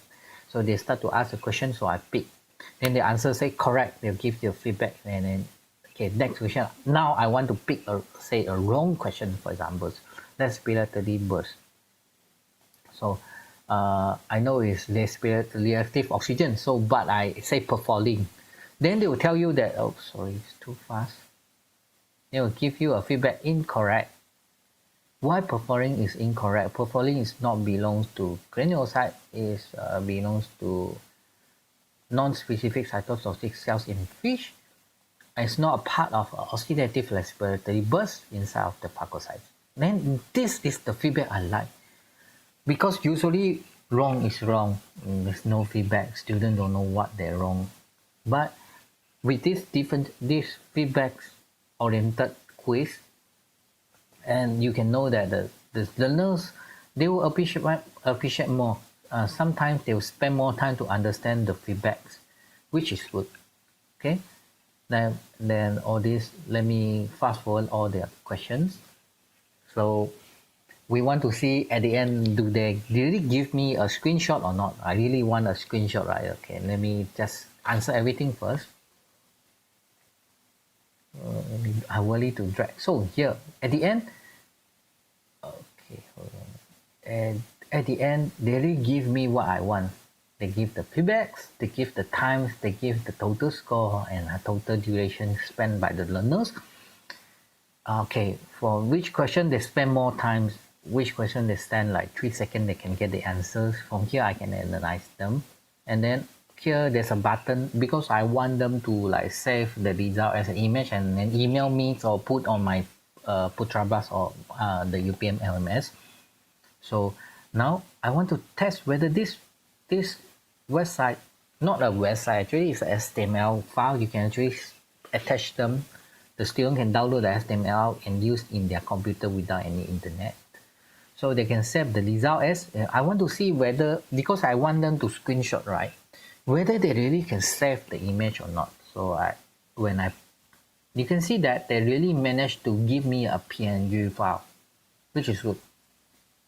So they start to ask a question. So I pick. Then the answer say correct. They'll give you feedback, and then okay, next question. Now I want to pick a wrong question, for example. Respiratory burst. So I know it's reactive oxygen, so but I say perfluorine. Then they will tell you that, oh sorry, it's too fast. They will give you a feedback incorrect. Why perfluorine is incorrect? Perfluorine is not belongs to granulocyte, is belongs to non-specific cytotoxic cells in fish. It's not a part of oxidative respiratory burst inside of the phagocytes. Then this is the feedback I like. Because usually wrong is wrong. There's no feedback. Students don't know what they're wrong. But with this feedback oriented quiz, and you can know that the learners, they will appreciate more. Sometimes they will spend more time to understand the feedbacks, which is good. Okay. Then all this, let me fast forward all the questions. So we want to see at the end, do they really give me a screenshot or not? I really want a screenshot, right? Okay, let me just answer everything first. I will to drag. So here, at the end, okay, hold on. And at the end, they really give me what I want. They give the feedbacks, they give the times, they give the total score and a total duration spent by the learners. Okay, for which question they spend more time, which question they spend like 3 seconds, they can get the answers. From here, I can analyze them. And then here, there's a button because I want them to like save the result as an image and then email me or put on my Putrabas or the UPM LMS. So now I want to test whether this website, not a website, actually it's an HTML file. You can actually attach them. The student can download the HTML and use in their computer without any internet. So they can save the result as, I want to see whether, because I want them to screenshot, right? Whether they really can save the image or not. So you can see that they really managed to give me a PNG file, which is good.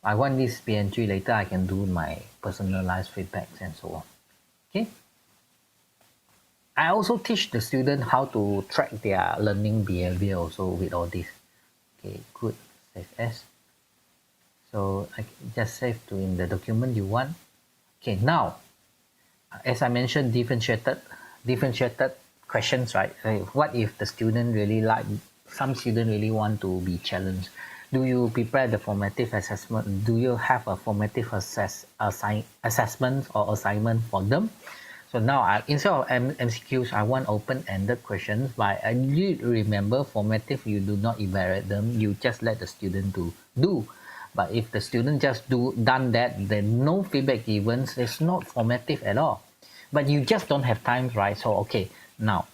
I want this PNG later, I can do my personalized feedbacks and so on. Okay. I also teach the student how to track their learning behavior also with all this. Okay, good. Save as. So I just save to in the document you want. Okay, now, as I mentioned, differentiated questions, right? What if the student really some student really want to be challenged? Do you prepare the formative assessment? Do you have a formative assessment or assignment for them? So now, instead of MCQs, I want open-ended questions. But I need remember, formative, you do not evaluate them. You just let the student do. But if the student just done that, then no feedback given. It's not formative at all. But you just don't have time, right? So okay, now,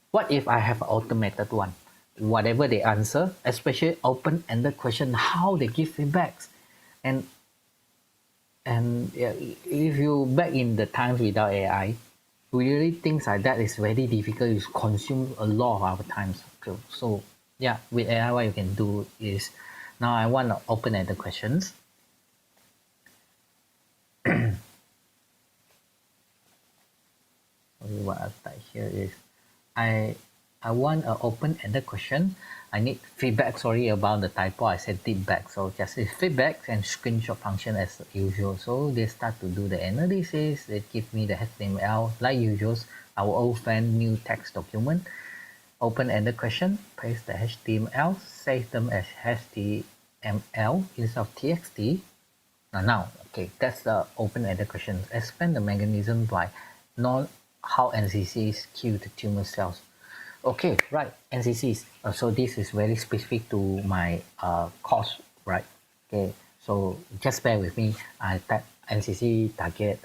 what if I have an automated one? Whatever they answer, especially open-ended question, how they give feedbacks, and And yeah, if you back in the times without AI, really things like that is very difficult. It consumes a lot of our time. So yeah, with AI, what you can do is now I want to open at the questions. What I type here is I I want an open-ended question. I need feedback. Sorry about the typo. I said feedback. So just feedback and screenshot function as usual. So they start to do the analysis. They give me the HTML like usual. Our old friend new text document. Open-ended question. Paste the HTML. Save them as HTML instead of TXT. Now, okay, that's the open-ended question. Expand the mechanism by know how NCCs kill the tumor cells. Okay, right, NCCs. So this is very specific to my course, right? Okay, so just bear with me. I type NCC target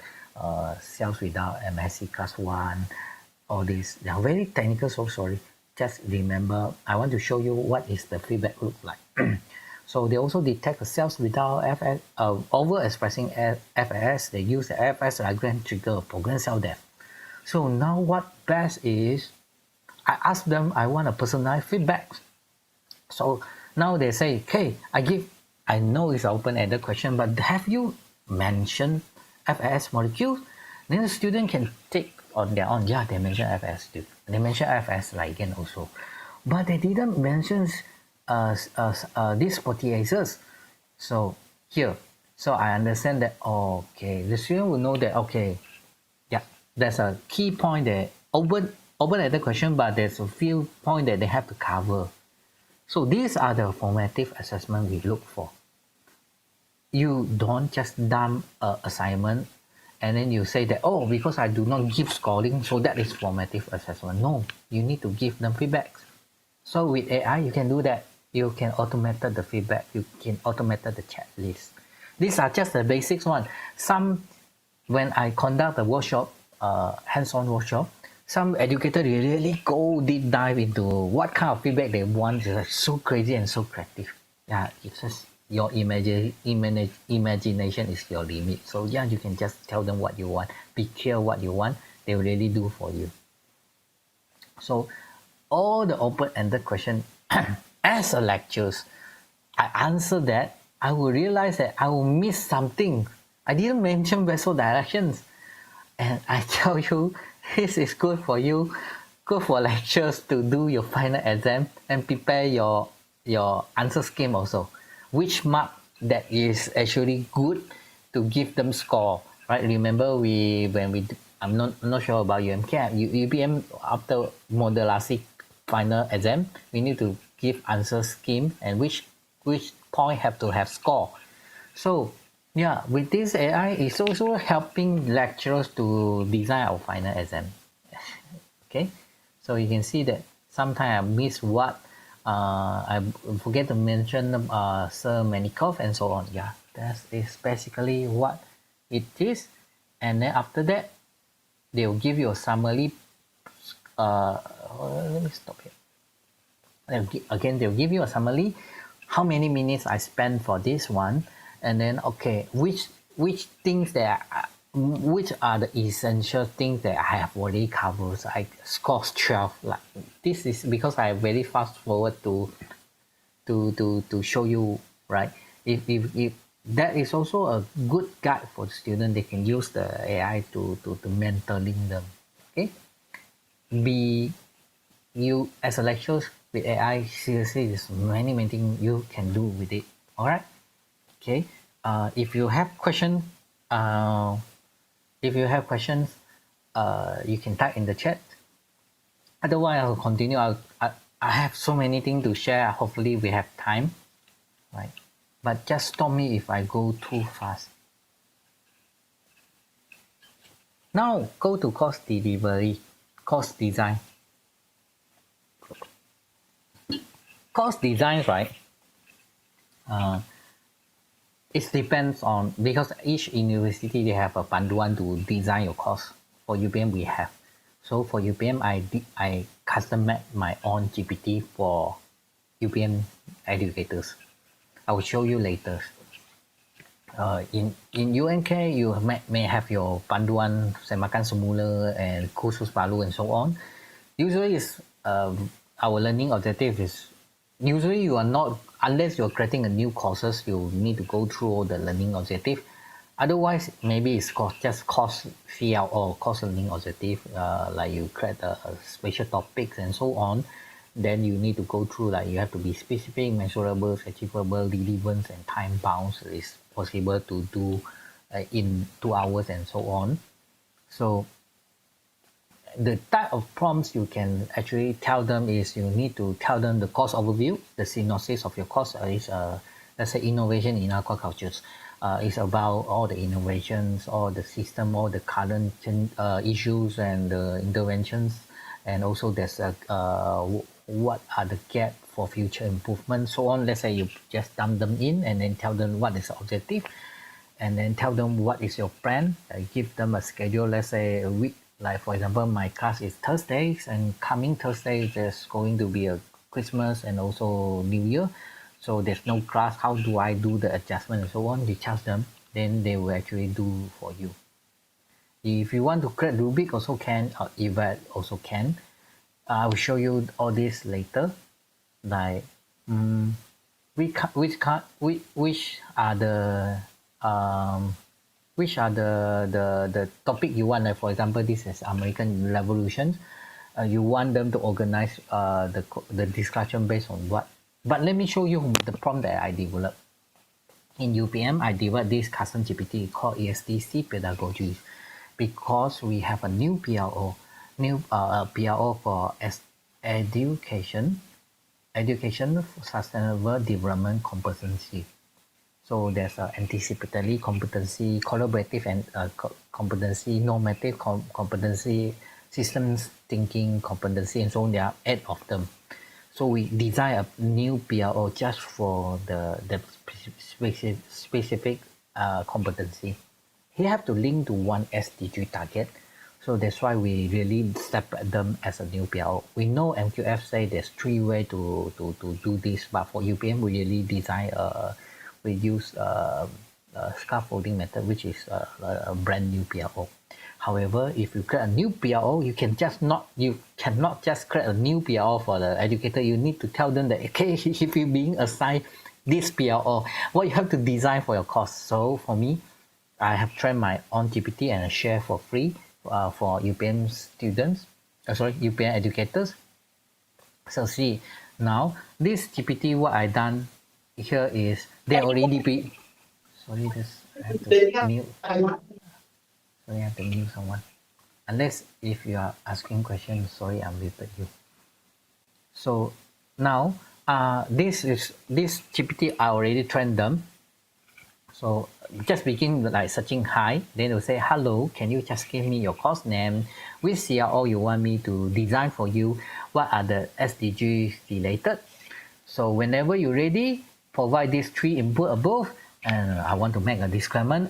cells without MSC class 1, all these. They are very technical, so sorry. Just remember, I want to show you what is the feedback look like. So they also detect the cells without FS, overexpressing FS. They use the FS ligand trigger program cell death. So now what best is, I ask them, I want a personalized feedback. So now they say, okay, I know it's an open-ended question, but have you mentioned FS molecules? Then the student can take on their own. Yeah, they mention FS too. They mention FS ligand also. But they didn't mention these proteases. So here, so I understand that, okay, the student will know that, okay, yeah, there's a key point that open-ended question, but there's a few points that they have to cover. So these are the formative assessment we look for. You don't just dump an assignment and then you say that, oh, because I do not give scoring, so that is formative assessment. No, you need to give them feedback. So with AI, you can do that. You can automate the feedback. You can automate the checklist. These are just the basics one. When I conduct a workshop, hands-on workshop, some educator really go deep dive into what kind of feedback they want. It's like so crazy and so creative. Yeah, it's just your imagination is your limit. So yeah, you can just tell them what you want. Be clear what you want. They will really do for you. So all the open-ended question as a lectures, I answer that, I will realize that I will miss something. I didn't mention vessel directions. And I tell you, this is good for you, good for lectures to do your final exam and prepare your answer scheme also. Which mark that is actually good to give them score, right? Remember I'm not sure about UMK, UPM after modularity final exam, we need to give answer scheme and which point have to have score. So yeah, with this AI, it's also helping lecturers to design our final exam. Okay, so you can see that sometimes I miss what I forget to mention Sir Manikov and so on. Yeah, that is basically what it is. And then after that, they'll give you a summary. Let me stop here. They'll give you a summary. How many minutes I spent for this one, and then okay, which things which are the essential things that I have already covered. So I score 12. Like this is because I very fast forward to show you, right? If that is also a good guide for the student, they can use the AI to mentoring them. Okay, you as a lecturer with AI, seriously, there's many things you can do with it. All right. Okay. If you have questions, you can type in the chat. Otherwise, I'll continue. I have so many things to share. Hopefully, we have time, right? But just stop me if I go too fast. Now, go to course delivery, course design. Course designs, right? It depends on, because each university they have a panduan to design your course. For UPM we have. So for UPM I custom made my own GPT for UPM educators. I will show you later. in UNK, you may have your panduan Semakan Semula and Kursus Baru and so on. Usually, our learning objective is usually you are not, unless you're creating a new courses, you need to go through all the learning objective. Otherwise, maybe it's just course CL or course learning objective, like you create special topics and so on. Then you need to go through, like you have to be specific, measurable, achievable, relevant, and time bounds is possible to do in 2 hours and so on. So the type of prompts you can actually tell them is you need to tell them the course overview, the synopsis of your course is let's say innovation in aquaculture. It's about all the innovations, all the system, all the current issues and interventions, and also there's what are the gap for future improvement, so on. Let's say you just dump them in and then tell them what is the objective, and then tell them what is your plan. Give them a schedule, let's say a week. Like for example, my class is Thursdays, and coming Thursday there's going to be a Christmas and also New Year, so there's no class. How do I do the adjustment and so on? You tell them, then they will actually do for you. If you want to create Rubik also can, or Evad also can. I will show you all this later. Like which are the topic you want. Like for example, this is American Revolution. You want them to organize the discussion based on what. But let me show you the prompt that I developed. In UPM, I developed this custom GPT called ESDC Pedagogy, because we have a new PRO, for education sustainable development competency. So there's anticipatory competency, collaborative and competency, normative competency, systems thinking competency, and so on. There are 8 of them. So we design a new PRO just for the specific competency. You have to link to one SDG target. So that's why we really separate them as a new PRO. We know MQF say there's 3 ways to do this, but for UPM we really design we use scaffolding method, which is a brand new PRO. However, if you create a new PRO, you cannot just create a new PRO for the educator. You need to tell them that, okay, if you're being assigned this PRO, what you have to design for your course. So for me, I have trained my own GPT and I share for free for UPM students, UPM educators. So see, now this GPT, what I done here is they already be. Sorry, this I have to mute. Sorry, I have to mute someone. Unless if you are asking questions, sorry, I muted you. So now this GPT, I already trained them. So just begin like searching hi, then they'll say, hello, can you just give me your course name, which CRO you want me to design for you, what are the SDGs related. So whenever you're ready, provide these 3 input above, and I want to make a disclaimer,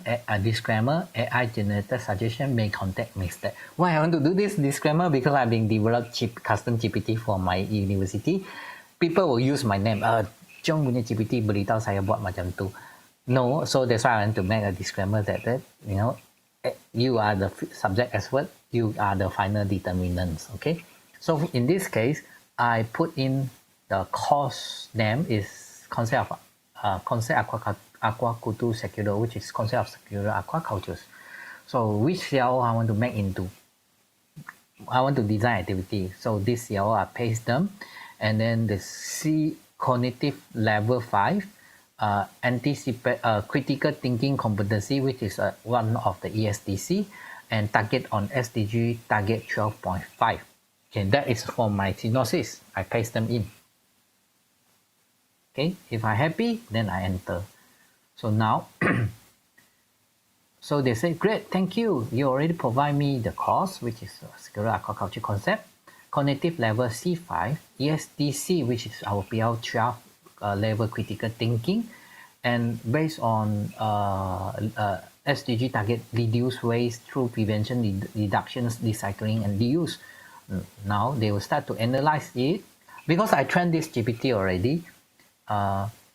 AI generated suggestion may contact mistake. Why I want to do this disclaimer? Because I've been developed custom GPT for my university. People will use my name. Jong punya GPT beritahu saya buat macam tu. No, so that's why I want to make a disclaimer that you know, you are the subject expert, you are the final determinants. Okay, so in this case, I put in the course name is concept aquaculture secular, which is concept of secular aquacultures. So which CRO I want to make into? I want to design activity. So this CRO I paste them, and then the C cognitive level 5. Anticipate critical thinking competency, which is one of the ESDC, and target on SDG target 12.5. Okay, that is for my synopsis. I paste them in. Okay, if I'm happy, then I enter. So now, so they say, great, thank you. You already provide me the course, which is secular aquaculture concept, cognitive level C5, ESDC, which is our PL12 level critical thinking, and based on SDG target, reduce waste through prevention, reductions, recycling, and reuse. Now they will start to analyze it, because I trained this GPT already.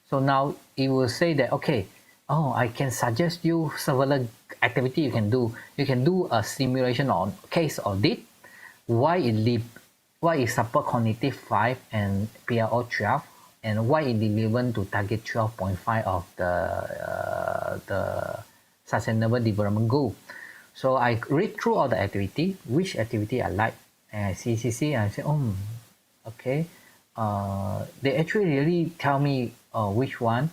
So now it will say that, okay, Oh, I can suggest you several activity you can do. You can do a simulation on case audit. Why it why it support cognitive 5 and PLO 12, and why it relevant to target 12.5 of the sustainable development goal. So I read through all the activity, which activity I like, and I see, and I say, oh, okay. They actually really tell me which one.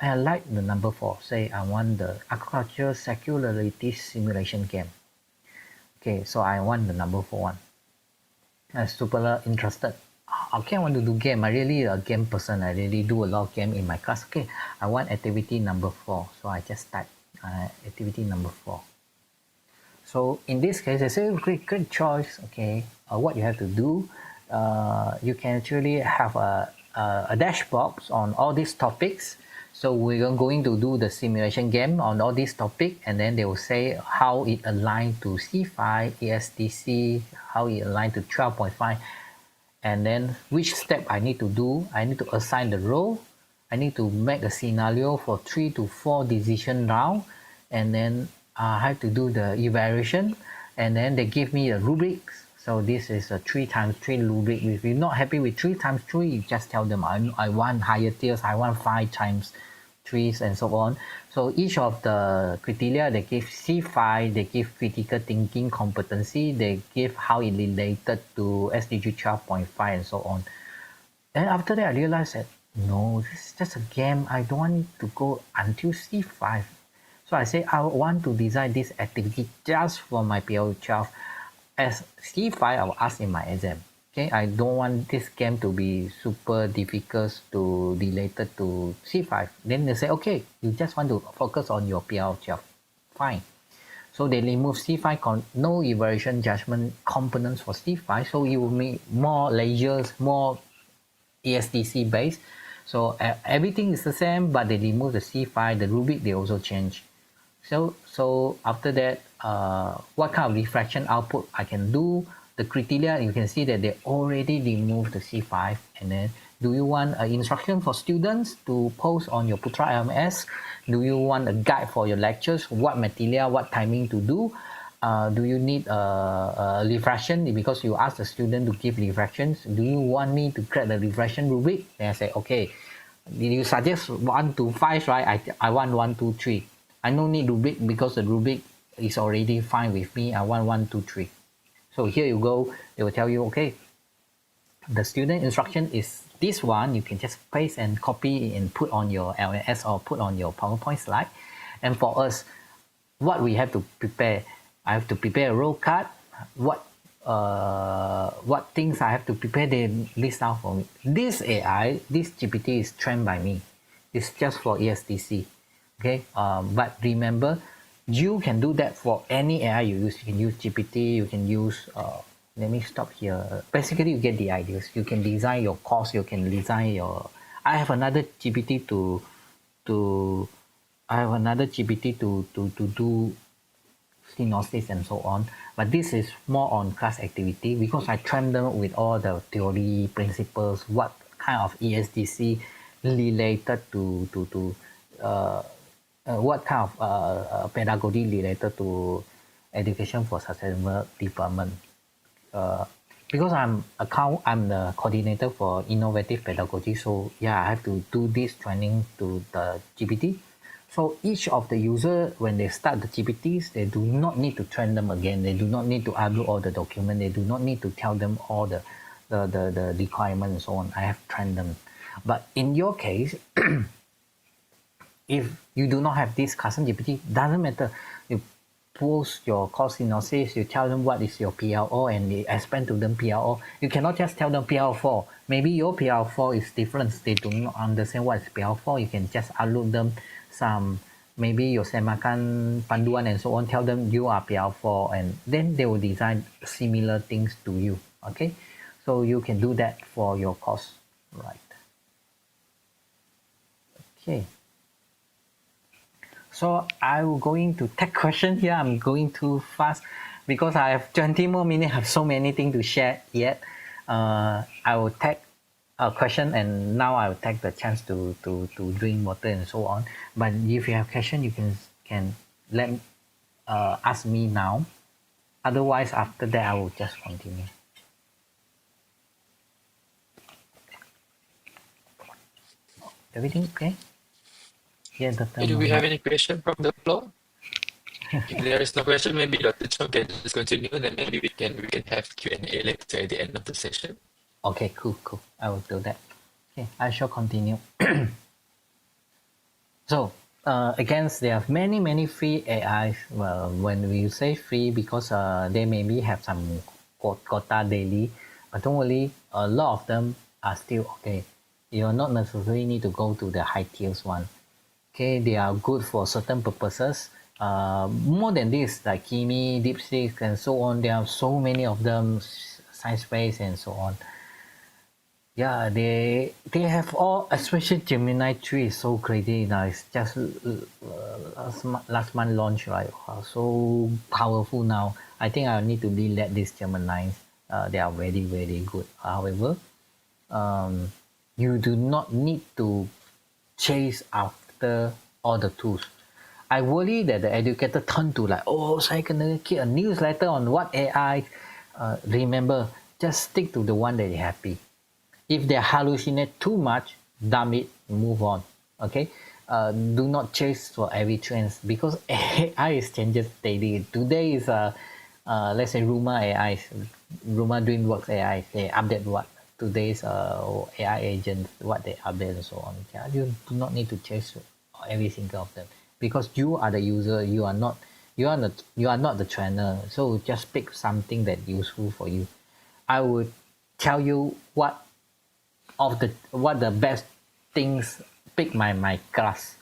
I like the number 4. Say I want the aquaculture circularity simulation game. Okay, so I want the number 4 one. I'm super interested. Okay, I want to do game. I really a game person. I really do a lot of game in my class. Okay, I want activity number 4. So I just type activity number 4. So in this case, I say great choice. Okay, what you have to do, you can actually have a dashboard on all these topics. So we're going to do the simulation game on all these topics, and then they will say how it aligns to C5, ESDC, how it aligns to 12.5, and then which step I need to do. I need to assign the role. I need to make a scenario for 3 to 4 decision round, and then I have to do the evaluation, and then they give me a rubrics. So this is a 3x3 rubric. If you're not happy with 3x3, you just tell them I want higher tiers, I want 5x3s and so on. So each of the criteria, they give C5, they give critical thinking competency, they give how it related to SDG 12.5 and so on. Then after that, I realized that no, this is just a game. I don't want it to go until C5. So I say I want to design this activity just for my PL12. As C5, I will ask in my exam. Okay, I don't want this game to be super difficult to related to C5. Then they say, okay, you just want to focus on your PL12. Fine. So they remove C5 no evaluation judgment components for C5. So it will make more layers, more ESDC based. So everything is the same, but they remove the C5, the rubric they also change. So after that, what kind of reflection output I can do, the criteria, you can see that they already removed the C5. And then do you want an instruction for students to post on your Putra LMS? Do you want a guide for your lectures? What material, what timing to do? Do you need a reflection because you ask the student to give reflections? Do you want me to create the reflection rubric? Then I say, okay, you suggest 1 to 5, right? I want 1, 2, 3. I don't need rubric because the rubric is already fine with me. I want 1, 2, 3. So here you go. They will tell you, okay, the student instruction is this one. You can just paste and copy and put on your LMS or put on your PowerPoint slide. And for us, what we have to prepare, I have to prepare a roll card. What things I have to prepare, they list out for me. This AI, this GPT is trained by me. It's just for ESDC. Okay, but remember, you can do that for any AI you use. You can use GPT, you can use, let me stop here. Basically, you get the ideas. You can design your course, you can design your, I have another GPT to do synopsis and so on. But this is more on class activity because I train them with all the theory principles, what kind of ESDC related to what kind of pedagogy related to education for sustainable development. Because I'm the coordinator for innovative pedagogy, so yeah, I have to do this training to the GPT. So each of the user, when they start the GPTs, they do not need to train them again. They do not need to upload all the document. They do not need to tell them all the requirements and so on. I have trained them. But in your case, if you do not have this custom GPT, doesn't matter. You post your course synopsis, you tell them what is your PLO and you explain to them PLO. You cannot just tell them PL4. Maybe your PL4 is different. They do not understand what is PL4. You can just upload them some, maybe your Semakan Panduan and so on. Tell them you are PL4 and then they will design similar things to you. Okay, so you can do that for your course, right? Okay. So I'm going to take question here. I'm going too fast because I have 20 more minutes. I have so many things to share yet. I will take question, and now I'll take the chance to drink water and so on. But if you have question, you can let ask me now. Otherwise, after that, I will just continue. Everything okay? Yeah, Dr. Do we have Muhammad. any question from the floor? If there is no question, maybe Dr. Chong can just continue, then maybe we can have Q&A later at the end of the session. Okay, cool. I will do that. Okay, I shall continue. So, again, there are many free AIs. Well, when we say free, because they maybe have some quota daily, but don't worry, a lot of them are still okay. You not necessarily need to go to the high tiers one. Okay, they are good for certain purposes. More than this, like Kimi, DeepSeek, and so on, there are so many of them, SciSpace, and so on. Yeah, they have all, especially Gemini 3 is so crazy now. It's just last month launch, right? Wow, so powerful now. I think I need to let these Geminis. They are very good. However, you do not need to chase after all the tools. I worry that the educator turn to like, oh, so I can keep a newsletter on what AI. Remember, just stick to the one that you're happy. If they hallucinate too much, dump it, move on. Okay, do not chase for every trend because AI is changing daily. Today is let's say rumor AI, rumor DreamWorks AI. They update what today's AI agents, what they update and so on. Yeah, you do not need to chase every single of them because you are the user. You are not. You are not the trainer. So just pick something that useful for you. I would tell you what the best things pick my class,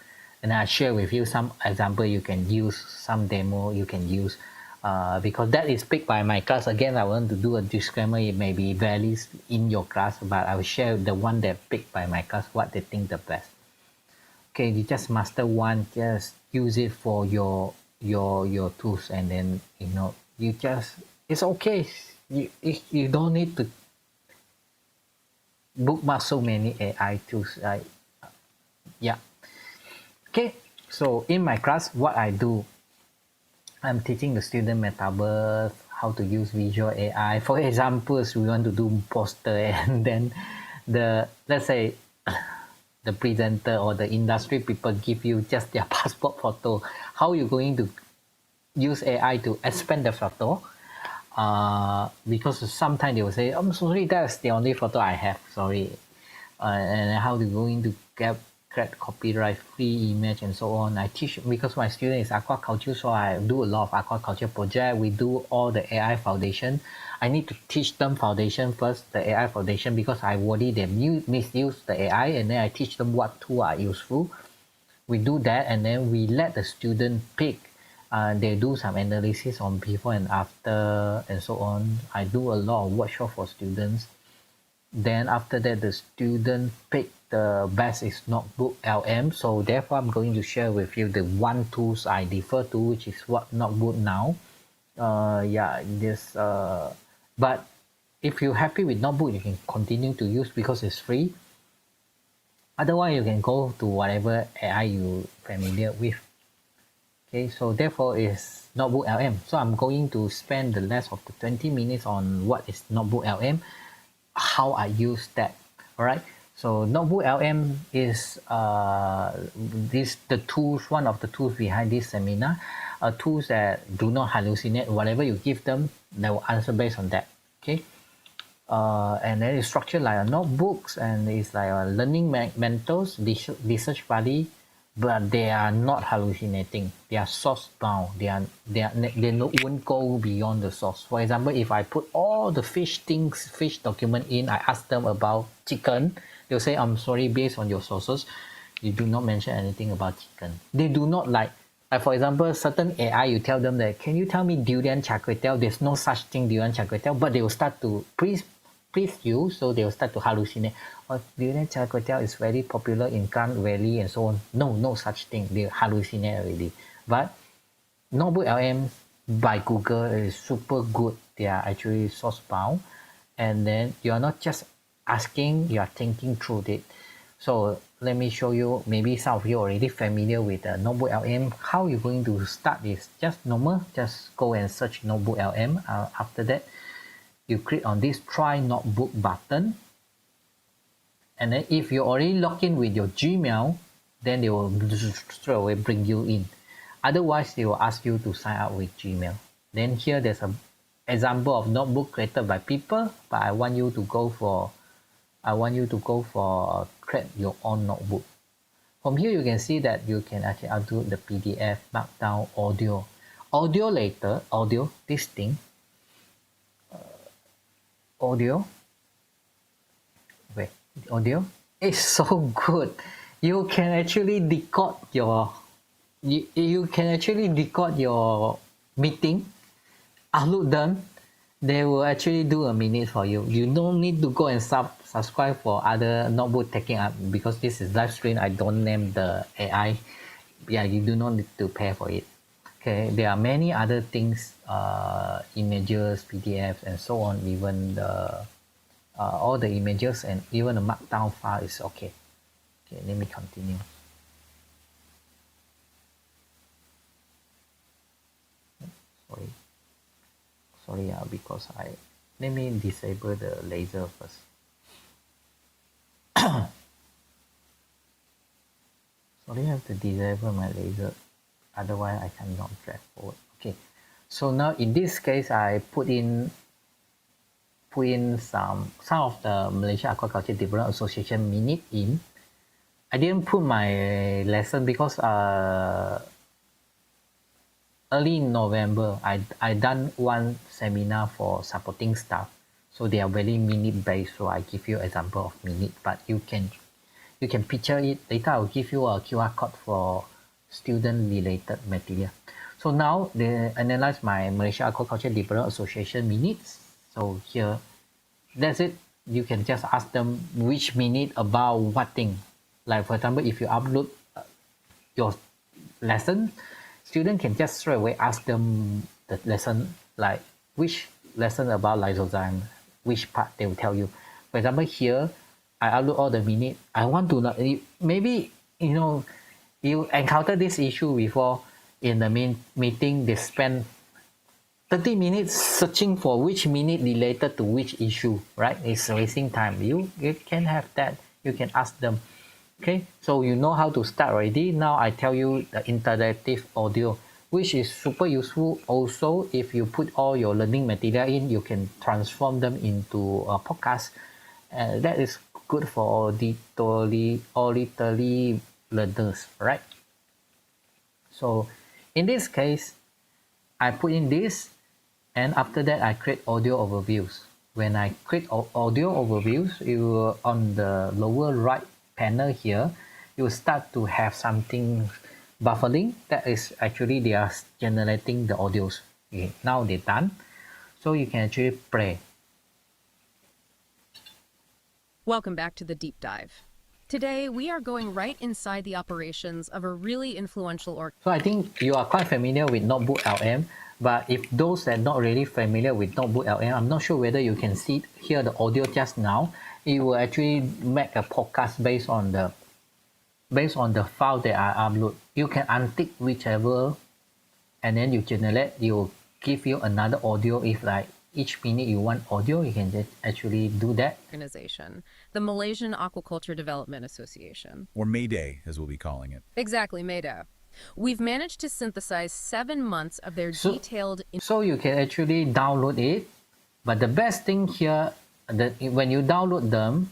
and I share with you some example you can use, some demo you can use, because that is picked by my class. Again, I want to do a disclaimer, it may be varies in your class, but I will share the one that picked by my class, what they think the best. Okay, you just master one, just use it for your tools, and then you just, it's okay. You don't need to bookmark so many AI tools, right? Yeah. Okay. So in my class, what I do, I'm teaching the student Metaverse, how to use visual AI. For examples, we want to do poster, and then let's say the presenter or the industry people give you just their passport photo. How are you going to use AI to expand the photo? Because sometimes they will say, I'm sorry, that's the only photo I have. Sorry. And how they're going to get copyright free image and so on. I teach because my student is aquaculture, so I do a lot of aquaculture project. We do all the AI foundation. I need to teach them foundation first, the AI foundation, because I worry they misuse the AI, and then I teach them what tools are useful. We do that, and then we let the student pick. They do some analysis on before and after and so on. I do a lot of workshop for students. Then after that, the student pick the best is Notebook LM. So therefore, I'm going to share with you the one tools I defer to, which is what Notebook now. Yeah, this. But if you're happy with Notebook, you can continue to use because it's free. Otherwise, you can go to whatever AI you familiar with. Okay, so therefore is Notebook LM. So I'm going to spend the rest of the 20 minutes on what is Notebook LM, how I use that. All right. So Notebook LM is the tools, one of the tools behind this seminar, tools that do not hallucinate. Whatever you give them, they will answer based on that. Okay. And then it's structured like a notebooks, and it's like a learning mentors, research buddy, but they are not hallucinating. They are source bound. They won't go beyond the source. For example, if I put all the fish document in, I ask them about chicken, they'll say, I'm sorry, based on your sources, you do not mention anything about chicken. They do not like for example, certain AI, you tell them that, can you tell me durian char kway teow? There's no such thing durian char kway teow, but they will start to please you, so they will start to hallucinate. Oh, durian char kway teow is very popular in Klang Valley and so on. No such thing. They hallucinate already. But Notebook LM by Google is super good. They are actually source bound, and then you are not just asking, you are thinking through it. So let me show you, maybe some of you already familiar with the Notebook LM. How you're going to start is just normal, just go and search Notebook LM. After that, you click on this Try Notebook button. And then if you already log in with your Gmail, then they will straight away bring you in. Otherwise, they will ask you to sign up with Gmail. Then here there's an example of notebook created by people, but I want you to go for create your own notebook. From here, you can see that you can actually upload the PDF, Markdown, audio, this thing, audio is so good. You can actually record your meeting, upload them. They will actually do a minute for you. You don't need to go and subscribe for other notebook taking up, because this is live stream. I don't name the AI. Yeah, you do not need to pay for it. Okay, there are many other things, images, PDFs, and so on. Even the all the images and even the markdown file is okay. Okay, let me continue. Sorry, because let me disable the laser first. Sorry, I have to disable my laser, otherwise I cannot drag forward. Okay, so now in this case, I put in some of the Malaysia Aquaculture Development Association minute in. I didn't put my lesson because early in November, I done one seminar for supporting staff, so they are very minute based. So I give you example of minute, but you can picture it. Later I'll give you a QR code for student related material. So now they analyze my Malaysia Aquaculture Development Association minutes. So here, that's it. You can just ask them which minute about what thing. Like for example, if you upload your lesson, student can just straight away ask them the lesson, like which lesson about lysozyme, which part they will tell you. For example, here I upload all the minute. I want to know, maybe you encounter this issue before. In the main meeting, they spend 30 minutes searching for which minute related to which issue, right? It's wasting time. You can have that. You can ask them. Okay, so you know how to start already. Now I tell you the interactive audio, which is super useful. Also, if you put all your learning material in, you can transform them into a podcast. That is good for auditory learners, right? So in this case, I put in this, and after that I create audio overviews. When I create audio overviews, you on the lower right panel here, you start to have something buffering. That is actually they are generating the audios. Okay, now they're done. So you can actually play. Welcome back to the deep dive. Today, we are going right inside the operations of a really influential So I think you are quite familiar with Notebook LM, but if those that are not really familiar with Notebook LM, I'm not sure whether you can hear the audio just now. It will actually make a podcast based on the file that I upload. You can untick whichever, and then you generate. It will give you another audio. If like each minute you want audio, you can just actually do that. Organization, the Malaysian Aquaculture Development Association. Or Mayday, as we'll be calling it. Exactly, Mayday. We've managed to synthesize 7 months of their detailed... So you can actually download it. But the best thing here, that when you download them,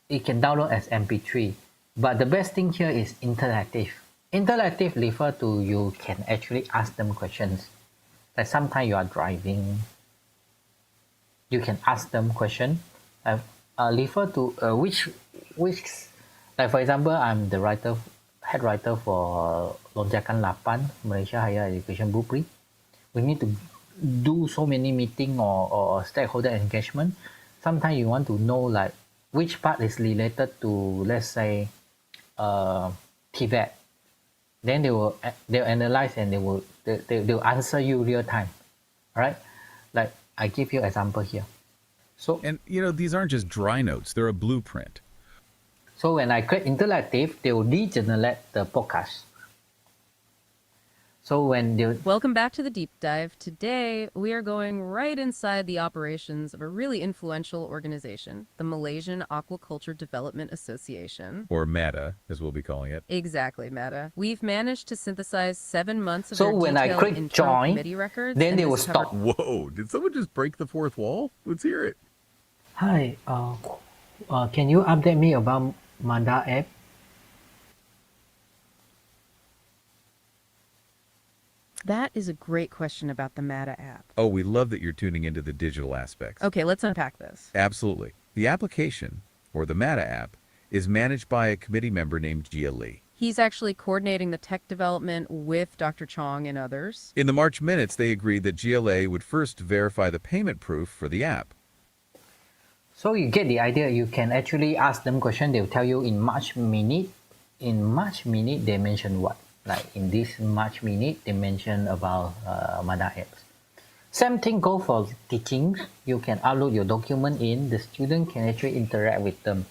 it can download as MP3. But the best thing here is interactive. Interactive refer to you can actually ask them questions. Like sometimes you are driving, you can ask them question. Refer to which like for example, I'm the head writer for Lonjakan 8 Malaysia Higher Education Blueprint. We need to do so many meeting or stakeholder engagement. Sometimes you want to know like which part is related to, let's say, TVET. Then they'll analyze and they'll answer you real time. All right, like I give you example here. So, And, these aren't just dry notes, they're a blueprint. so when I create interactive, they will regenerate the podcast. So when they Welcome back to the deep dive. Today, we are going right inside the operations of a really influential organization, the Malaysian Aquaculture Development Association. Or MATA, as we'll be calling it. Exactly, Meta. We've managed to synthesize 7 months of So their when I detailed click internal join, committee records. then and they will this covered- stop. Whoa, did someone just break the fourth wall? Let's hear it. Hi, can you update me about Manda app? That is a great question about the Meta app. Oh, we love that you're tuning into the digital aspects. Okay, let's unpack this. Absolutely. The application, or the MATA app, is managed by a committee member named Gia Lee. He's actually coordinating the tech development with Dr. Chong and others. In the March minutes, they agreed that GLA would first verify the payment proof for the app. So you get the idea. You can actually ask them question. They'll tell you in March minute. In March minute, they mention what? Like in this March minute, they mention about Manda apps. Same thing go for teaching. You can upload your document in. The student can actually interact with them.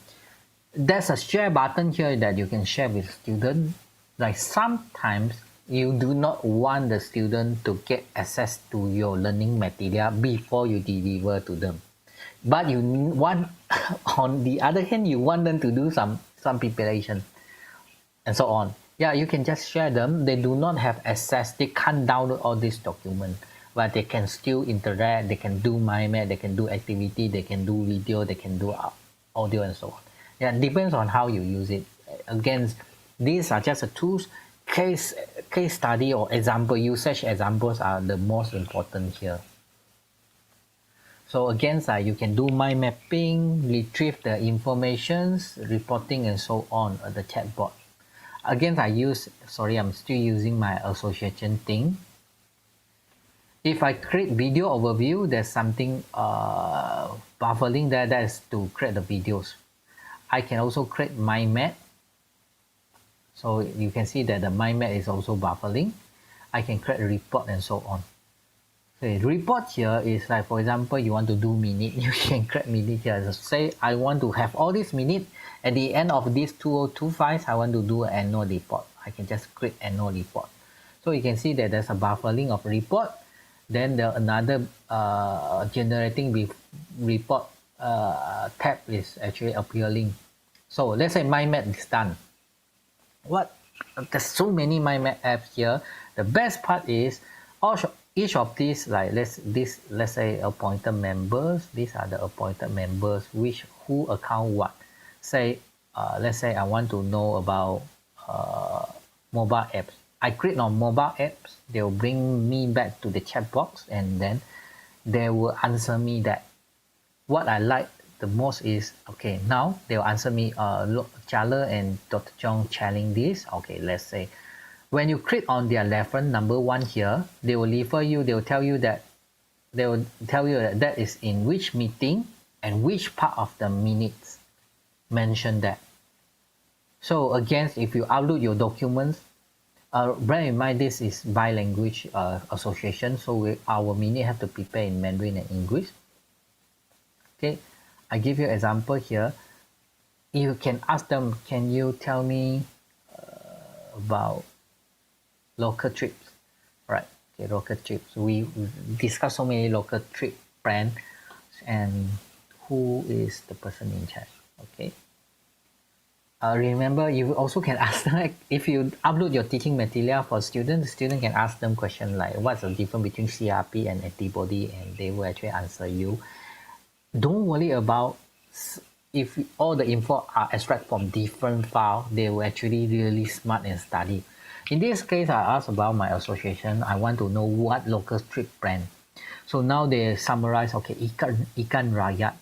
There's a share button here that you can share with student. Like sometimes you do not want the student to get access to your learning material before you deliver to them. But you want, on the other hand, you want them to do some preparation and so on. Yeah, you can just share them. They do not have access. They can't download all these documents, but they can still interact. They can do MyMath. They can do activity. They can do video. They can do audio and so on. Yeah, it depends on how you use it. Again, these are just the tools. Case study or example usage examples are the most important here. So again, you can do mind mapping, retrieve the informations, reporting, and so on at the chatbot. Again, I'm still using my association thing. If I create video overview, there's something buffering there. That is to create the videos. I can also create mind map. So you can see that the mind map is also buffering. I can create a report and so on. The report here is like, for example, you want to do minute, you can create minute here. So say I want to have all these minute at the end of these 202 files, I want to do an annual report. I can just create annual report. So you can see that there's a buffering of report. Then the another generating report tab is actually appearing. So let's say mind map is done. There's so many mind map apps here. The best part is each of these, like let's say appointed members. These are the appointed members who account what. Say let's say I want to know about mobile apps. I click on mobile apps. They will bring me back to the chat box, and then they will answer me that what I like the most is, okay, now they will answer me Chala and Dr. Chong challenge this. Okay, let's say when you click on their reference number 1 here, they will refer you, they will tell you that that is in which meeting and which part of the minutes mention that. So again, if you upload your documents, bear in mind this is bilanguage association, so our minute have to prepare in Mandarin and English. Okay, I give you an example here. You can ask them, can you tell me about local trips, right? Okay, local trips. We discuss so many local trip plans, and who is the person in charge? Okay. Remember, you also can ask them, if you upload your teaching material for students, the student can ask them questions like, what's the difference between CRP and antibody, and they will actually answer you. Don't worry about if all the info are extracted from different files. They will actually really smart and study. In this case, I asked about my association. I want to know what local trip plan. So now they summarize, okay, Ikan Rakyat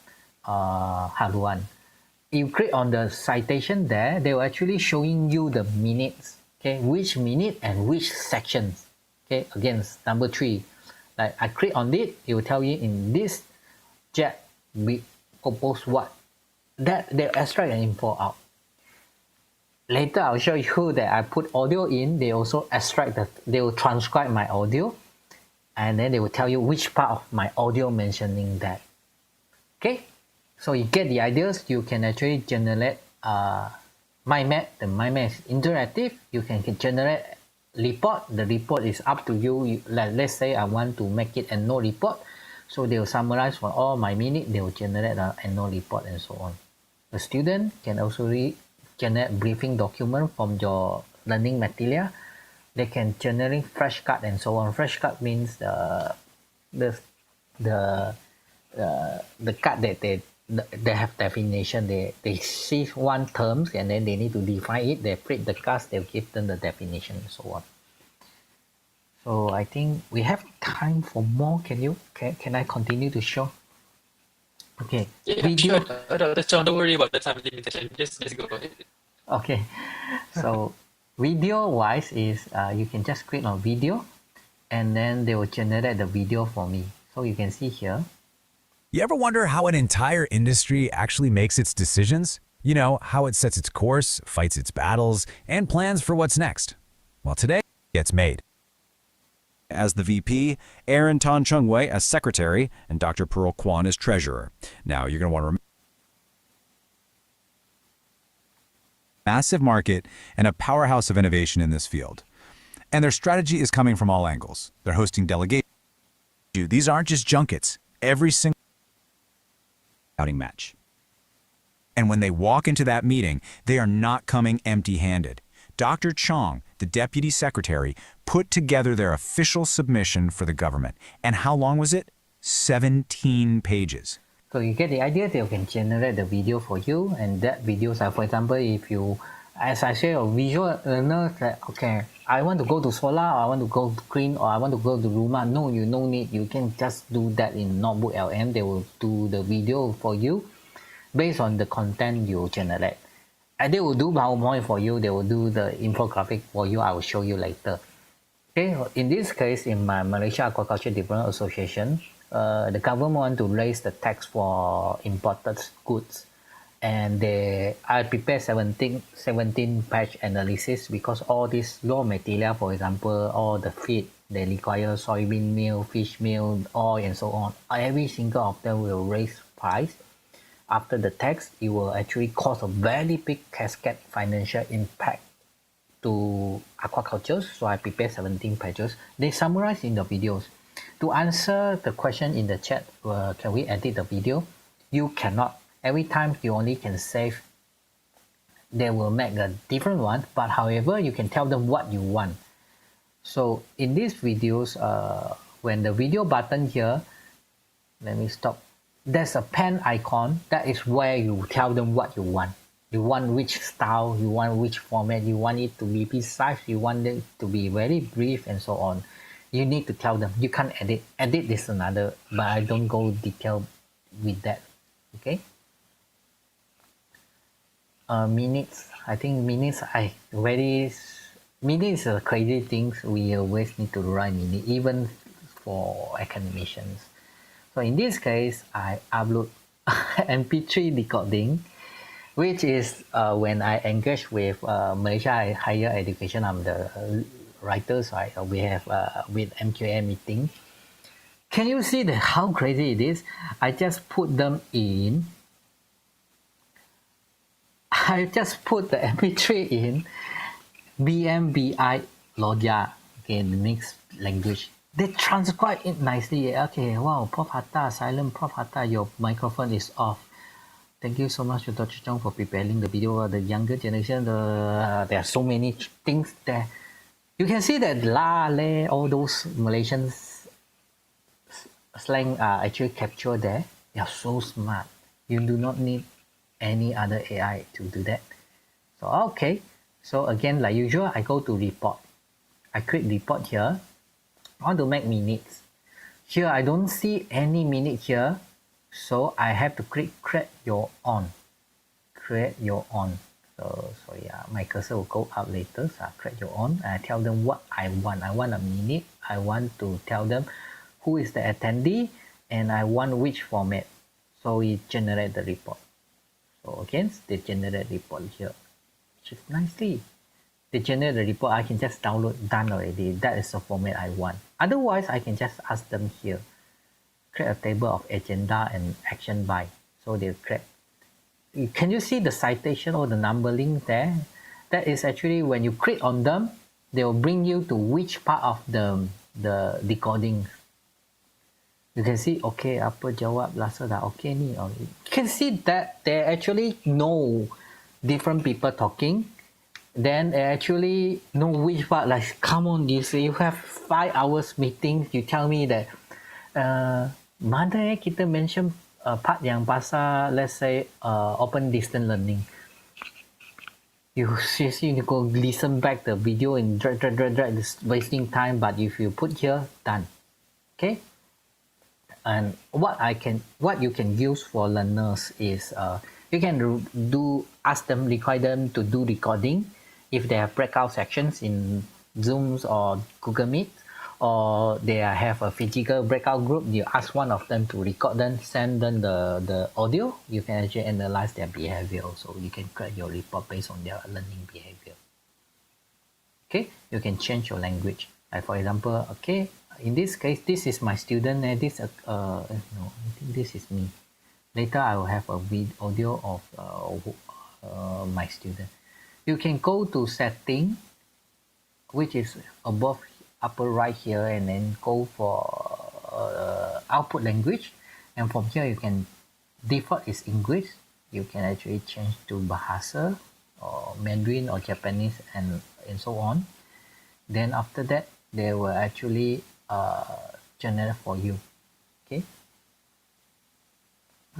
Haluan. You click on the citation there, they will actually showing you the minutes. Okay, which minute and which sections. Okay, again, number 3. Like I click on it, it will tell you in this chat we compose what. That they extract the info out. Later, I'll show you that I put audio in. They also they will transcribe my audio, and then they will tell you which part of my audio mentioning that. Okay, so you get the ideas. You can actually generate mind map. The mind map is interactive. You can generate report. The report is up to you. Let's say I want to make it annual report. So they will summarize for all my minute. They will generate an annual report and so on. The student can also generate briefing document from your learning material. They can generate fresh cut and so on. Fresh cut means the cut that they have definition. They see one terms and then they need to define it. They print the cards. They'll give them the definition and so on. So I think we have time for more. Can I continue to show? Okay. Yeah, Video. sure. Dr. Chong, don't worry about the time limitation. Just go ahead. Okay. So video wise is you can just click on video and then they will generate the video for me. So you can see here. You ever wonder how an entire industry actually makes its decisions? You know, how it sets its course, fights its battles, and plans for what's next? Well, today, gets made. As the VP, Aaron Tan Chung Wei as Secretary, and Dr. Pearl Kwan as Treasurer. Now, you're going to want to remember massive market and a powerhouse of innovation in this field. And their strategy is coming from all angles. They're hosting delegations. These aren't just junkets. Every single outing match. And when they walk into that meeting, they are not coming empty-handed. Dr. Chong, the Deputy Secretary, put together their official submission for the government. And how long was it? 17 pages. So you get the idea. They can generate the video for you, and that videos are, for example, if you, as I say, a visual learner, like, okay, I want to go to Solar, or I want to go to Green, or I want to go to Ruma. No, you no need. You can just do that in Notebook LM. They will do the video for you based on the content you generate. And they will do PowerPoint for you. They will do the infographic for you. I will show you later. Okay, in this case, in my Malaysia Aquaculture Development Association, the government want to raise the tax for imported goods, and I prepare 17 page analysis because all this raw material, for example, all the feed, they require soybean meal, fish meal, oil, and so on. Every single of them will raise price. After the tax, it will actually cause a very big cascade financial impact to aquaculture. So I prepare 17 pages. They summarize in the videos. To answer the question in the chat, can we edit the video? You cannot. Every time you only can save, they will make a different one. But however, you can tell them what you want. So in these videos, when the video button here, let me stop. There's a pen icon. That is where you tell them what you want. You want which style, you want which format, you want it to be precise, you want it to be very brief and so on. You need to tell them. You can't edit. Edit is another, but I don't go detail with that. Okay. Minutes. I think minutes. Minutes are crazy things. We always need to write minutes, even for academicians. So in this case, I upload MP3 recording, which is when I engage with Malaysia Higher Education. I'm the writer, so we have with MQM meeting. Can you see how crazy it is? I just put them in. I just put the MP3 in BMBI Lodya, okay, the next language. They transcribe it nicely. Okay, wow, Prof. Hatta, silent Prof. Hatta, your microphone is off. Thank you so much to Dr. Chong for preparing the video. The younger generation, there are so many things there. You can see that la, le, all those Malaysian slang are actually captured there. They are so smart. You do not need any other AI to do that. So, okay. So again, like usual, I go to report. I click report here. I want to make minutes. Here, I don't see any minute here. So I have to click create your own. Create your own. So yeah, my cursor will go up later. So I create your own. And I tell them what I want. I want a minute. I want to tell them who is the attendee. And I want which format. So we generate the report. So again, they generate report here. Which is nicely. They generate the report. I can just download, done already. That is the format I want. Otherwise, I can just ask them here. create a table of agenda and action by. So they create. Can you see the citation or the numbering there? That is actually when you click on them, they will bring you to which part of the decoding. You can see, okay, apa jawab rasa dah okay ni. Or you can see that they actually know different people talking. Then they actually know which part. Like, come on, you have 5 hours meeting. You tell me that mana kita mention part yang pasal, let's say, open distance learning. You seriously need to go listen back the video and drag, it's wasting time. But if you put here, done. Okay. And what you can use for learners is you can require them to do recording if they have breakout sections in Zooms or Google Meet, or they have a physical breakout group. You ask one of them to record them, send them the audio. You can actually analyze their behavior. So you can create your report based on their learning behavior. Okay, you can change your language. Like for example, okay. In this case, this is my student, and this no, I think this is me. Later, I will have a audio of my student. You can go to setting, which is above upper right here, and then go for output language, and from here you can default is English. You can actually change to Bahasa or Mandarin or Japanese and so on. Then after that, they will actually generate for you. Okay,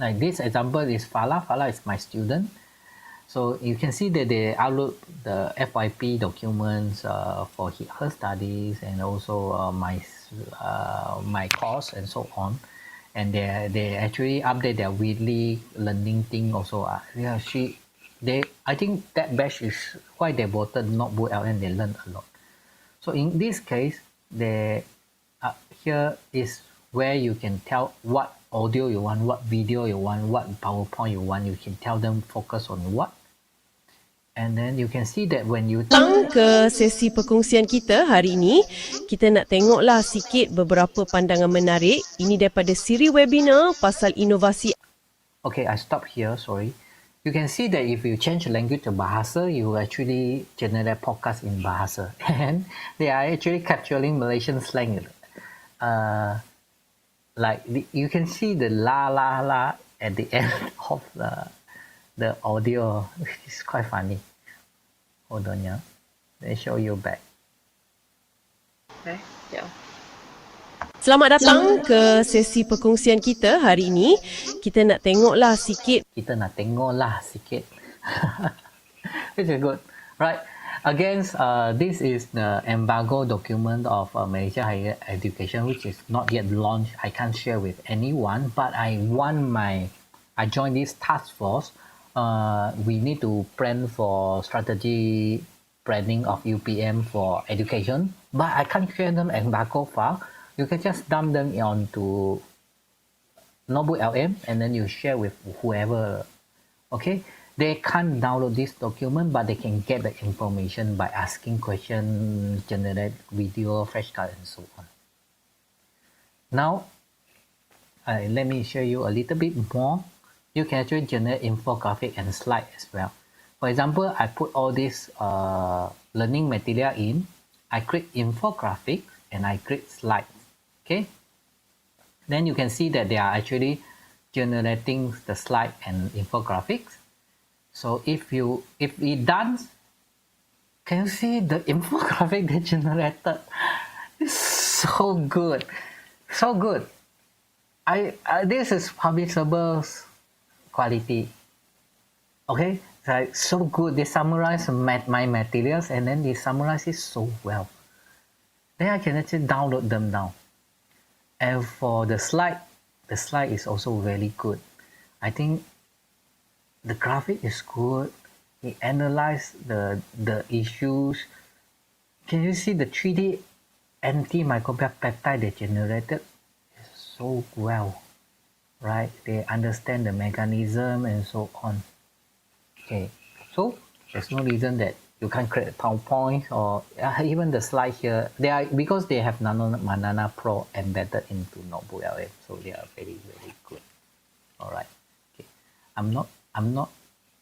like this example is Fala. Fala is my student, so you can see that they upload the FYP documents for her studies, and also my course and so on, and they actually update their weekly learning thing also. I think that batch is quite devoted notebook and they learn a lot. So in this case, here is where you can tell what audio you want, what video you want, what PowerPoint you want. You can tell them focus on what. And then you can see that when you Datang ke sesi perkongsian kita hari ini, kita nak tengoklah sikit beberapa pandangan menarik. Ini daripada siri webinar pasal inovasi. Okay, I stop here, sorry. You can see that if you change the language to Bahasa, you actually generate podcast in Bahasa. And they are actually capturing Malaysian slang. Like you can see the la la la at the end of the audio, which is quite funny. Hold on, yeah. Let me show you back. Okay, yeah. Selamat datang ke sesi perkongsian kita hari ini. Kita nak tengoklah sikit. Kita nak tengoklah sikit. Which is good, right? Again, this is the embargo document of Malaysia Higher Education, which is not yet launched. I can't share with anyone, but I joined this task force. We need to plan for strategy planning of UPM for education, but I can't share them embargo file. You can just dump them onto Notebook LM and then you share with whoever. Okay, they can't download this document, but they can get the information by asking questions, generate video, flashcard, and so on. Now, let me show you a little bit more. You can actually generate infographic and slide as well. For example, I put all this learning material in. I create infographic and I create slides. Okay. Then you can see that they are actually generating the slide and infographics. So if it done, can you see the infographic they generated? It's so good, so good. This is publishable quality. Okay, like so good. They summarize my materials and then they summarize it so well. Then I can actually download them now. And for the slide is also really good. I think the graphic is good. It analyzes the issues. Can you see the 3D anti-microbial they generated? It's so well, right? They understand the mechanism and so on. Okay, so there's no reason that you can't create PowerPoint or even the slide here. They are because they have Banana Pro embedded into Notebook LM, so they are very good. All right. Okay. I'm not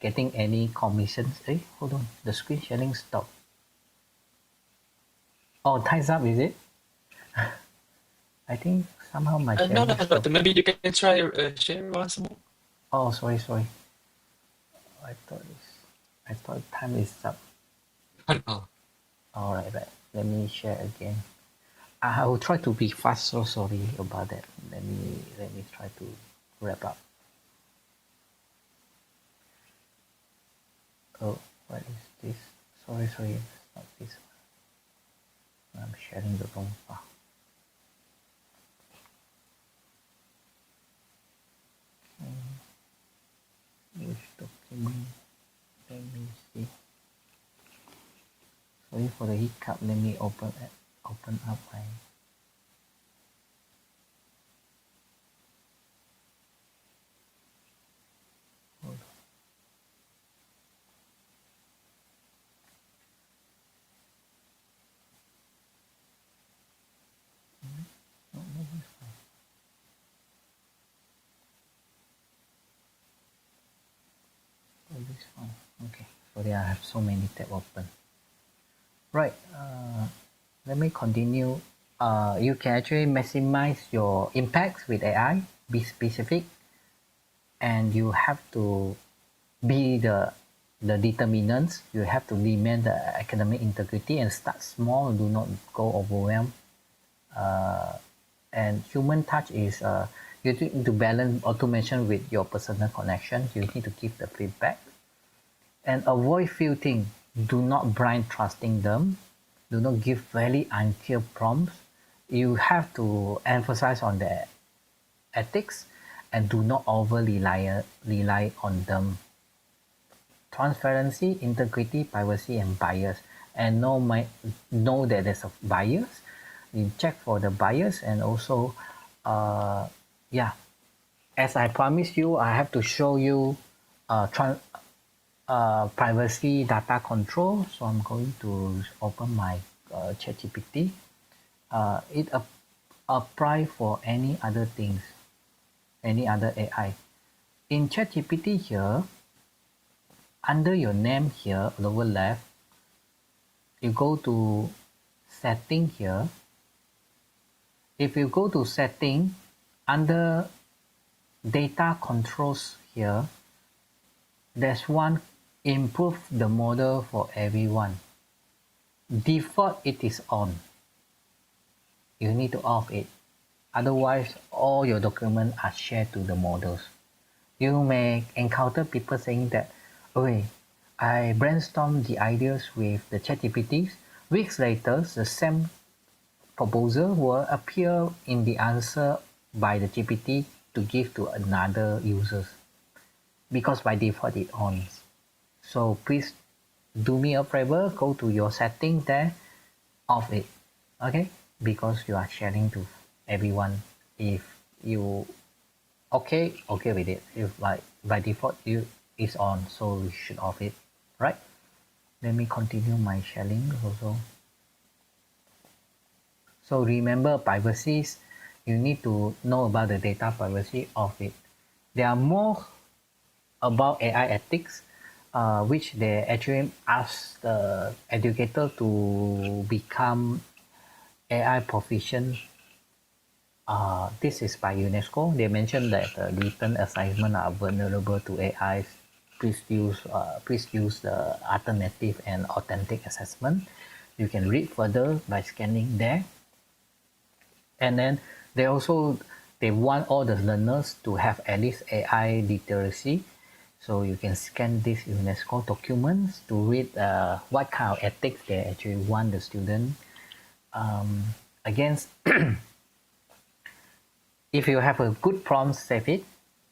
getting any commissions. Hey, hold on. The screen sharing stopped. Oh, ties up, is it? I think somehow my sharing No, stopped. maybe you can try share once more. Oh, sorry. I thought time is up. Oh. All right. Let me share again. I will try to be fast. So sorry about that. Let me try to wrap up. Oh, what is this? Sorry, it's not this one. I'm sharing the wrong file. Use document. Let me see. Sorry for the hiccup. Let me open up my. Hold on. No, this one. Oh, this one. Okay. Sorry, I have so many tabs open. Right. Let me continue. You can actually maximize your impacts with AI. Be specific, and you have to be the determinants. You have to remain the academic integrity and start small. Do not go overwhelmed. And human touch is you need to balance automation with your personal connection. You need to give the feedback and avoid filtering. Do not blind trusting them. Do not give very unclear prompts. You have to emphasize on the ethics and do not over rely on them. Transparency, integrity, privacy, and bias. And know that there's a bias. You check for the bias and also, as I promised you, I have to show you privacy data control. So I'm going to open my ChatGPT. It apply for any other things, any other AI. In ChatGPT here, under your name here, lower left, you go to setting here. If you go to setting, under data controls here, there's one improve the model for everyone. Default it is on. You need to off it. Otherwise, all your documents are shared to the models. You may encounter people saying that, okay, I brainstormed the ideas with the ChatGPTs. Weeks later, the same proposal will appear in the answer by the GPT to give to another users because by default it on. So please do me a favor, go to your setting there, off it, okay? Because you are sharing to everyone. If you okay with it, if by default you is on, so you should off it, right? Let me continue my sharing also. So remember privacies, you need to know about the data privacy of it. There are more about AI ethics, which they actually ask the educator to become AI proficient. This is by UNESCO. They mentioned that written assignments are vulnerable to AI. Please use the alternative and authentic assessment. You can read further by scanning there. And then they want all the learners to have at least AI literacy. So you can scan these UNESCO documents to read what kind of ethics they actually want the student. Against, if you have a good prompt, save it.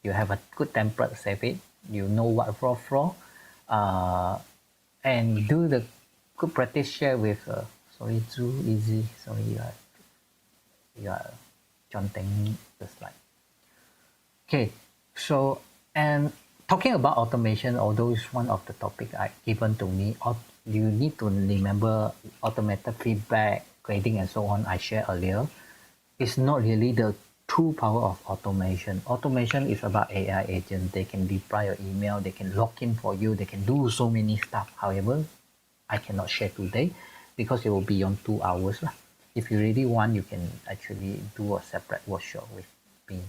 You have a good template, save it. You know what flow, and do the good practice share with. Sorry, too easy. Sorry, you are jumping the slide. Okay, so and talking about automation, although it's one of the topic given to me, you need to remember automated feedback, grading, and so on. I shared earlier. It's not really the true power of automation. Automation is about AI agents. They can reply your email, they can log in for you, they can do so many stuff. However, I cannot share today because it will be on 2 hours. If you really want, you can actually do a separate workshop with me.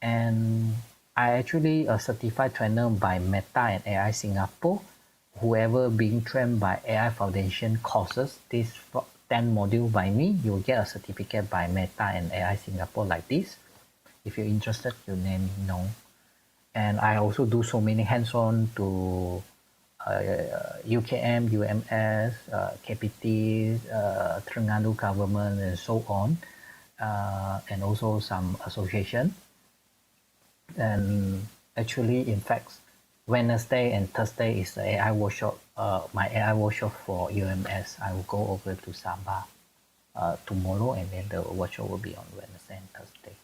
And I actually a certified trainer by Meta and AI Singapore. Whoever being trained by AI Foundation courses, this 10 module by me, you'll get a certificate by Meta and AI Singapore like this. If you're interested, you let me know. And I also do so many hands-on to UKM, UMS, KPT, Terengganu government, and so on, and also some association. And actually, in fact, Wednesday and Thursday is the AI workshop. My AI workshop for UMS. I will go over to Sabah tomorrow, and then the workshop will be on Wednesday and Thursday.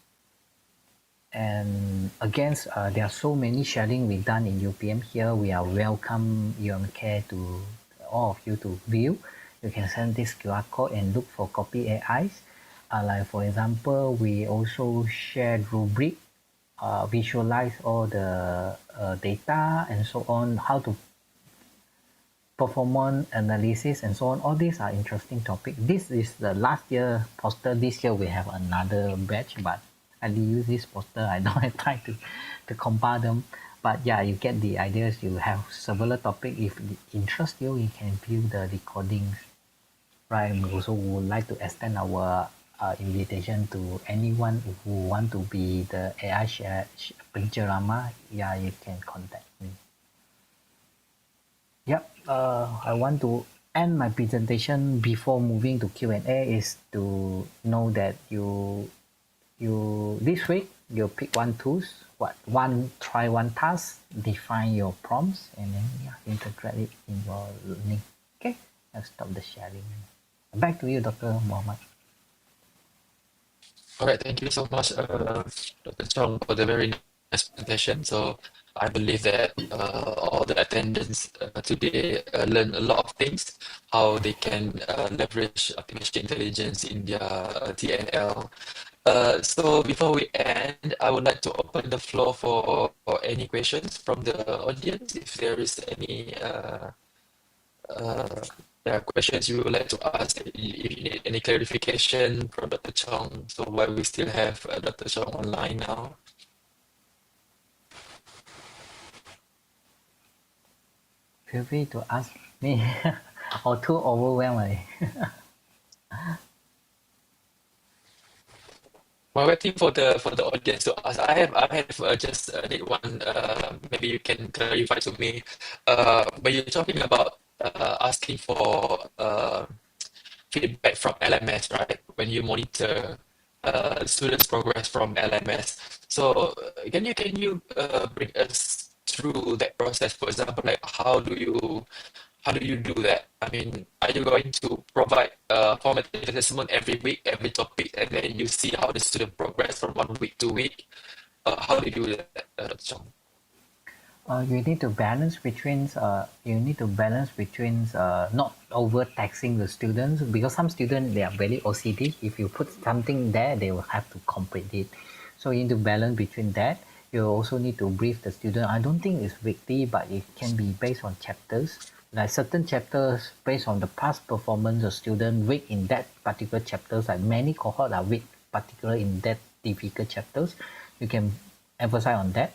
And again, there are so many sharing we done in UPM here. We are welcome UMK to all of you to view. You can send this QR code and look for copy AIs. Like for example, we also share rubric, visualize all the data and so on, how to performance analysis and so on. All these are interesting topics. This is the last year poster. This year we have another batch, but I use this poster. I don't have time to compile them. But yeah, you get the ideas. You have several topics. If it interests you, you can view the recordings. Right. We also would like to extend our invitation to anyone who want to be the AI pencerama. Yeah, you can contact me. Yep. I want to end my presentation before moving to Q&A is to know that you this week you pick one tools, try one task, define your prompts, and then integrate it in your learning. Okay, let's stop the sharing. Back to you, Dr. Mohammed. All right, thank you so much, Dr. Chong, for the very nice presentation. So I believe that all the attendants today learn a lot of things, how they can leverage artificial intelligence in their TNL. So before we end, I would like to open the floor for any questions from the audience. If there is any questions you would like to ask, if you need any clarification from Dr. Chong, so why we still have Dr. Chong online now. Feel free to ask me or too overwhelmed. While waiting for the audience to ask, I have just need one. Maybe you can clarify to me. When you're talking about asking for feedback from LMS, right? When you monitor students' progress from LMS, so can you bring us through that process? For example, like how do you do that? I mean, are you going to provide formative assessment every week, every topic, and then you see how the student progress from 1 week to week? How do you do that, Dr. Chong? You need to balance between not overtaxing the students, because some students they are very OCD. If you put something there, they will have to complete it. So you need to balance between that. You also need to brief the student. I don't think it's weekly, but it can be based on chapters. Like certain chapters based on the past performance of student weak in that particular chapters, like many cohorts are weak particular in that difficult chapters. You can emphasize on that.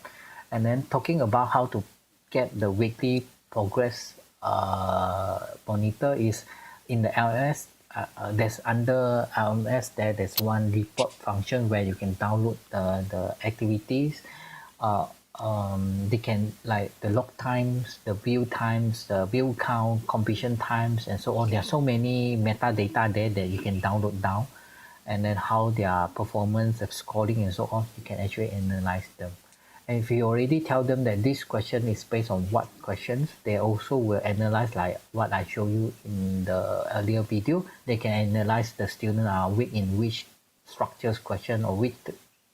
And then talking about how to get the weekly progress monitor is in the LMS. There's under LMS there's one report function where you can download the activities. They can like the log times, the view times, the view count, completion times, and so on. There are so many metadata there that you can download down, and then how their performance, the scoring, and so on. You can actually analyze them. And if you already tell them that this question is based on what questions, they also will analyze like what I showed you in the earlier video. They can analyze the student are weak in which structures question or which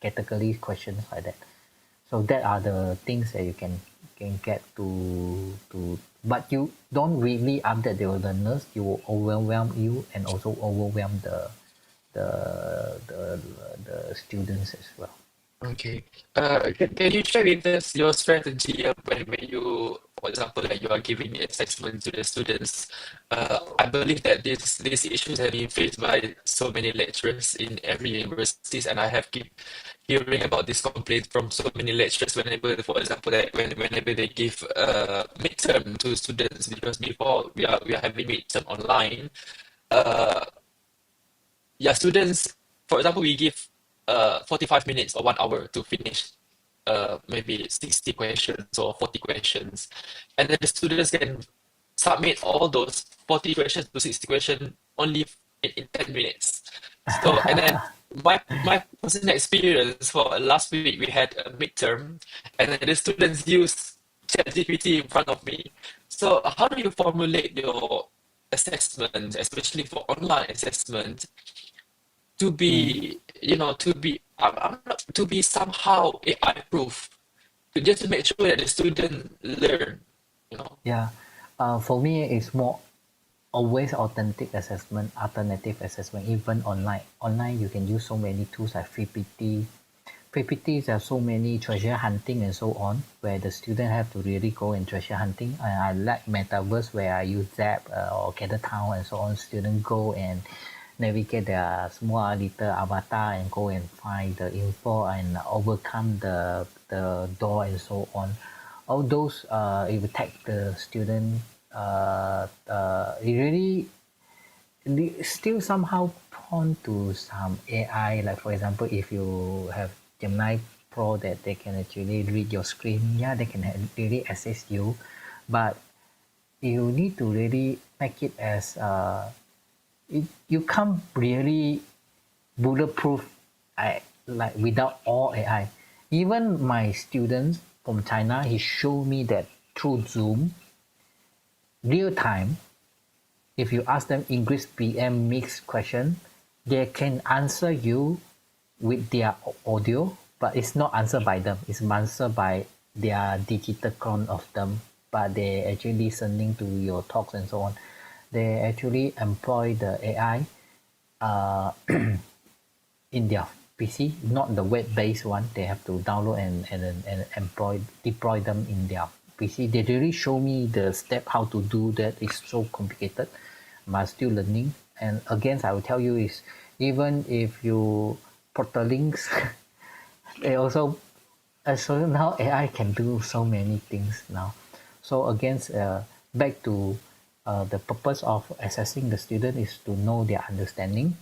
category questions like that. So that are the things that you can can get to but you don't really update your learners, you will overwhelm you and also overwhelm the the students as well. Okay. Can you share with us your strategy when you, for example, like you are giving assessment to the students? I believe that these issues have been faced by so many lecturers in every universities, and I have keep hearing about this complaint from so many lecturers whenever, for example, that whenever they give midterm to students, because before we are having midterm online. Uh, yeah, students, for example, we give 45 minutes or 1 hour to finish maybe 60 questions or 40 questions. And then the students can submit all those 40 questions to 60 questions only in 10 minutes. So, and then my personal experience for last week, we had a midterm, and then the students use ChatGPT in front of me. So, how do you formulate your assessment, especially for online assessment, to be, to be, I'm not, to be somehow AI proof, just to make sure that the student learn. Yeah, for me, it's more always authentic assessment, alternative assessment, even online. Online, you can use so many tools like PPT. PPTs have so many treasure hunting and so on, where the student have to really go and treasure hunting. And I like Metaverse, where I use Zap or Gather Town and so on. Students go and navigate their small little avatar and go and find the info and overcome the door and so on. All those it will take the student it really still somehow prone to some AI, like for example if you have Gemini Pro that they can actually read your screen, yeah, they can really assist you, but you need to really make it as you can't really bulletproof like without all AI. Even my students from China, he showed me that through Zoom, real time, if you ask them English PM mixed question, they can answer you with their audio, but it's not answered by them. It's answered by their digital clone of them, but they actually listening to your talks and so on. They actually employ the AI in their PC, not the web-based one. They have to download and deploy them in their PC. They really show me the step how to do that. It's so complicated, but I'm still learning. And again, I will tell you is even if you put the links, they also so now AI can do so many things now. So again, back to the purpose of assessing the student is to know their understanding.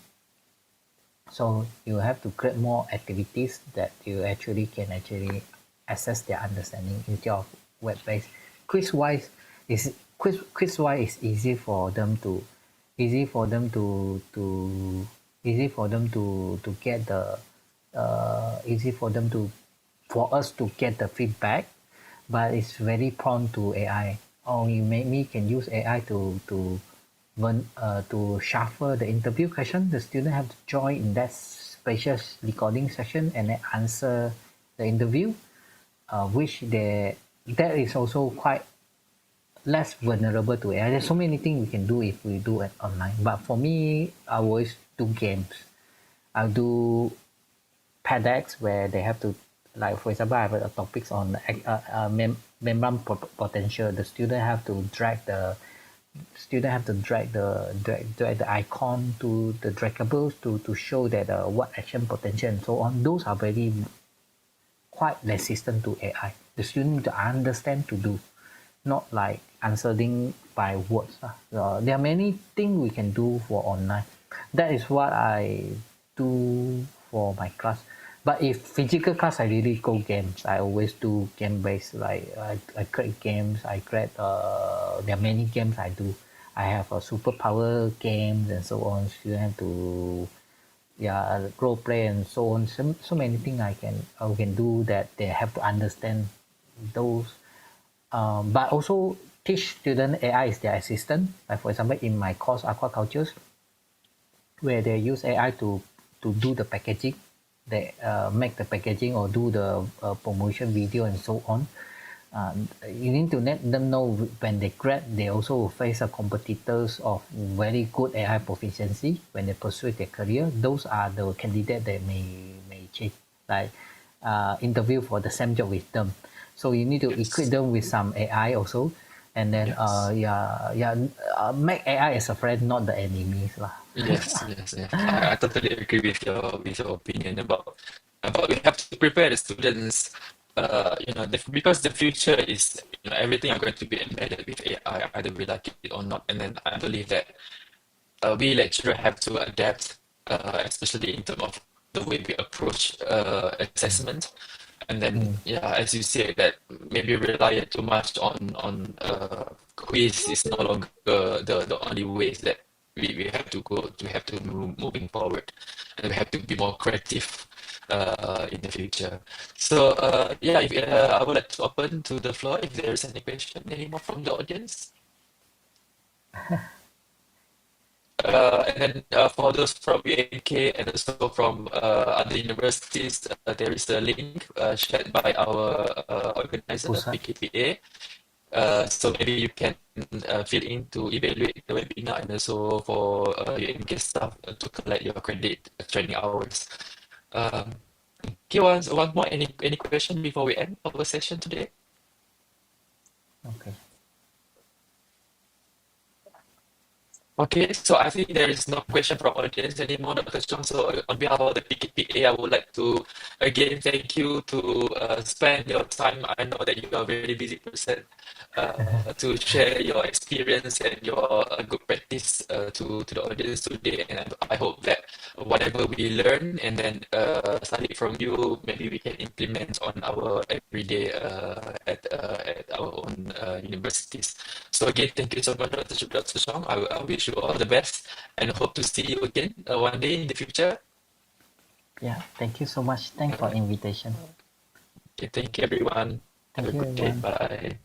So you have to create more activities that you actually can actually assess their understanding instead of web-based. Quiz-wise is easy for them to get the easy for them to for us to get the feedback, but it's very prone to AI. Or you maybe can use AI to shuffle the interview question. The student have to join in that special recording session and then answer the interview, which that is also quite less vulnerable to AI. There's so many things we can do if we do it online. But for me, I always do games. I'll do PEDX where they have to, like for example, I have a topics on membrane potential. The student have to drag the icon to the draggables to show that what action potential and so on. Those are very quite resistant to AI. The student need to understand to do, not like answering by words. There are many things we can do for online. That is what I do for my class. But if physical class, I really go games. I always do game based. Like I create games. I create there are many games I do. I have a superpower games and so on. So you have to role play and so on. So many things I can do that they have to understand those. But also teach student AI is their assistant. Like for example, in my course aquacultures, where they use AI to do the packaging. They make the packaging or do the promotion video and so on. uh, you need to let them know when they grad, they also will face a competitors of very good AI proficiency when they pursue their career. Those are the candidates that may change, like interview for the same job with them. So you need to equip them with some AI also, and then make AI as a friend, not the enemies lah. Yes, yes, yes. I totally agree with your opinion about we have to prepare the students. Because the future is, everything are going to be embedded with AI, either we like it or not. And then I believe that we lecturer have to adapt, especially in terms of the way we approach assessment. And then, yeah, as you say, that maybe rely too much on quiz is no longer the only ways that we have to go to have to move moving forward, and we have to be more creative in the future. So yeah, I would like to open to the floor if there is any question anymore from the audience. And then for those from UNK and also from other universities, there is a link shared by our organizer, Pusat. PKPA. So maybe you can fill in to evaluate the webinar and also for UNK staff to collect your credit training hours. Okay, one more. Any question before we end our session today? Okay. Okay, so I think there is no question from audience anymore, Dr. Chong. So on behalf of the PKPA, I would like to again thank you to spend your time. I know that you are a very busy person to share your experience and your good practice to the audience today. And I hope that whatever we learn and then study from you, maybe we can implement on our everyday at our own universities. So again, thank you so much, Dr. Chong. I wish you all the best and hope to see you again one day in the future. Yeah, thank you so much. Thanks for invitation. Okay, thank you, everyone. Thank Have a you, good day. everyone. Bye.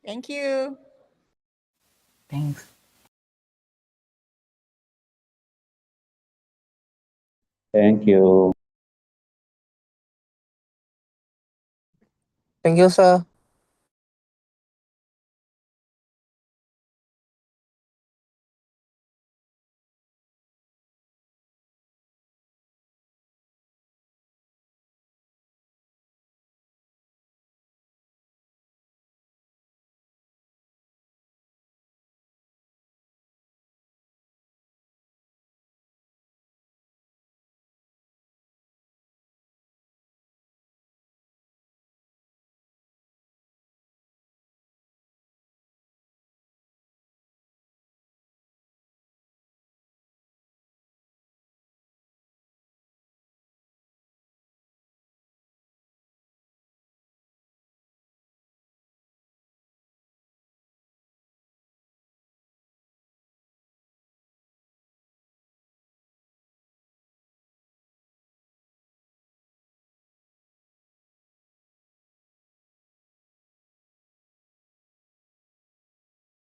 Thank you. Thanks. Thank you. Thank you, sir.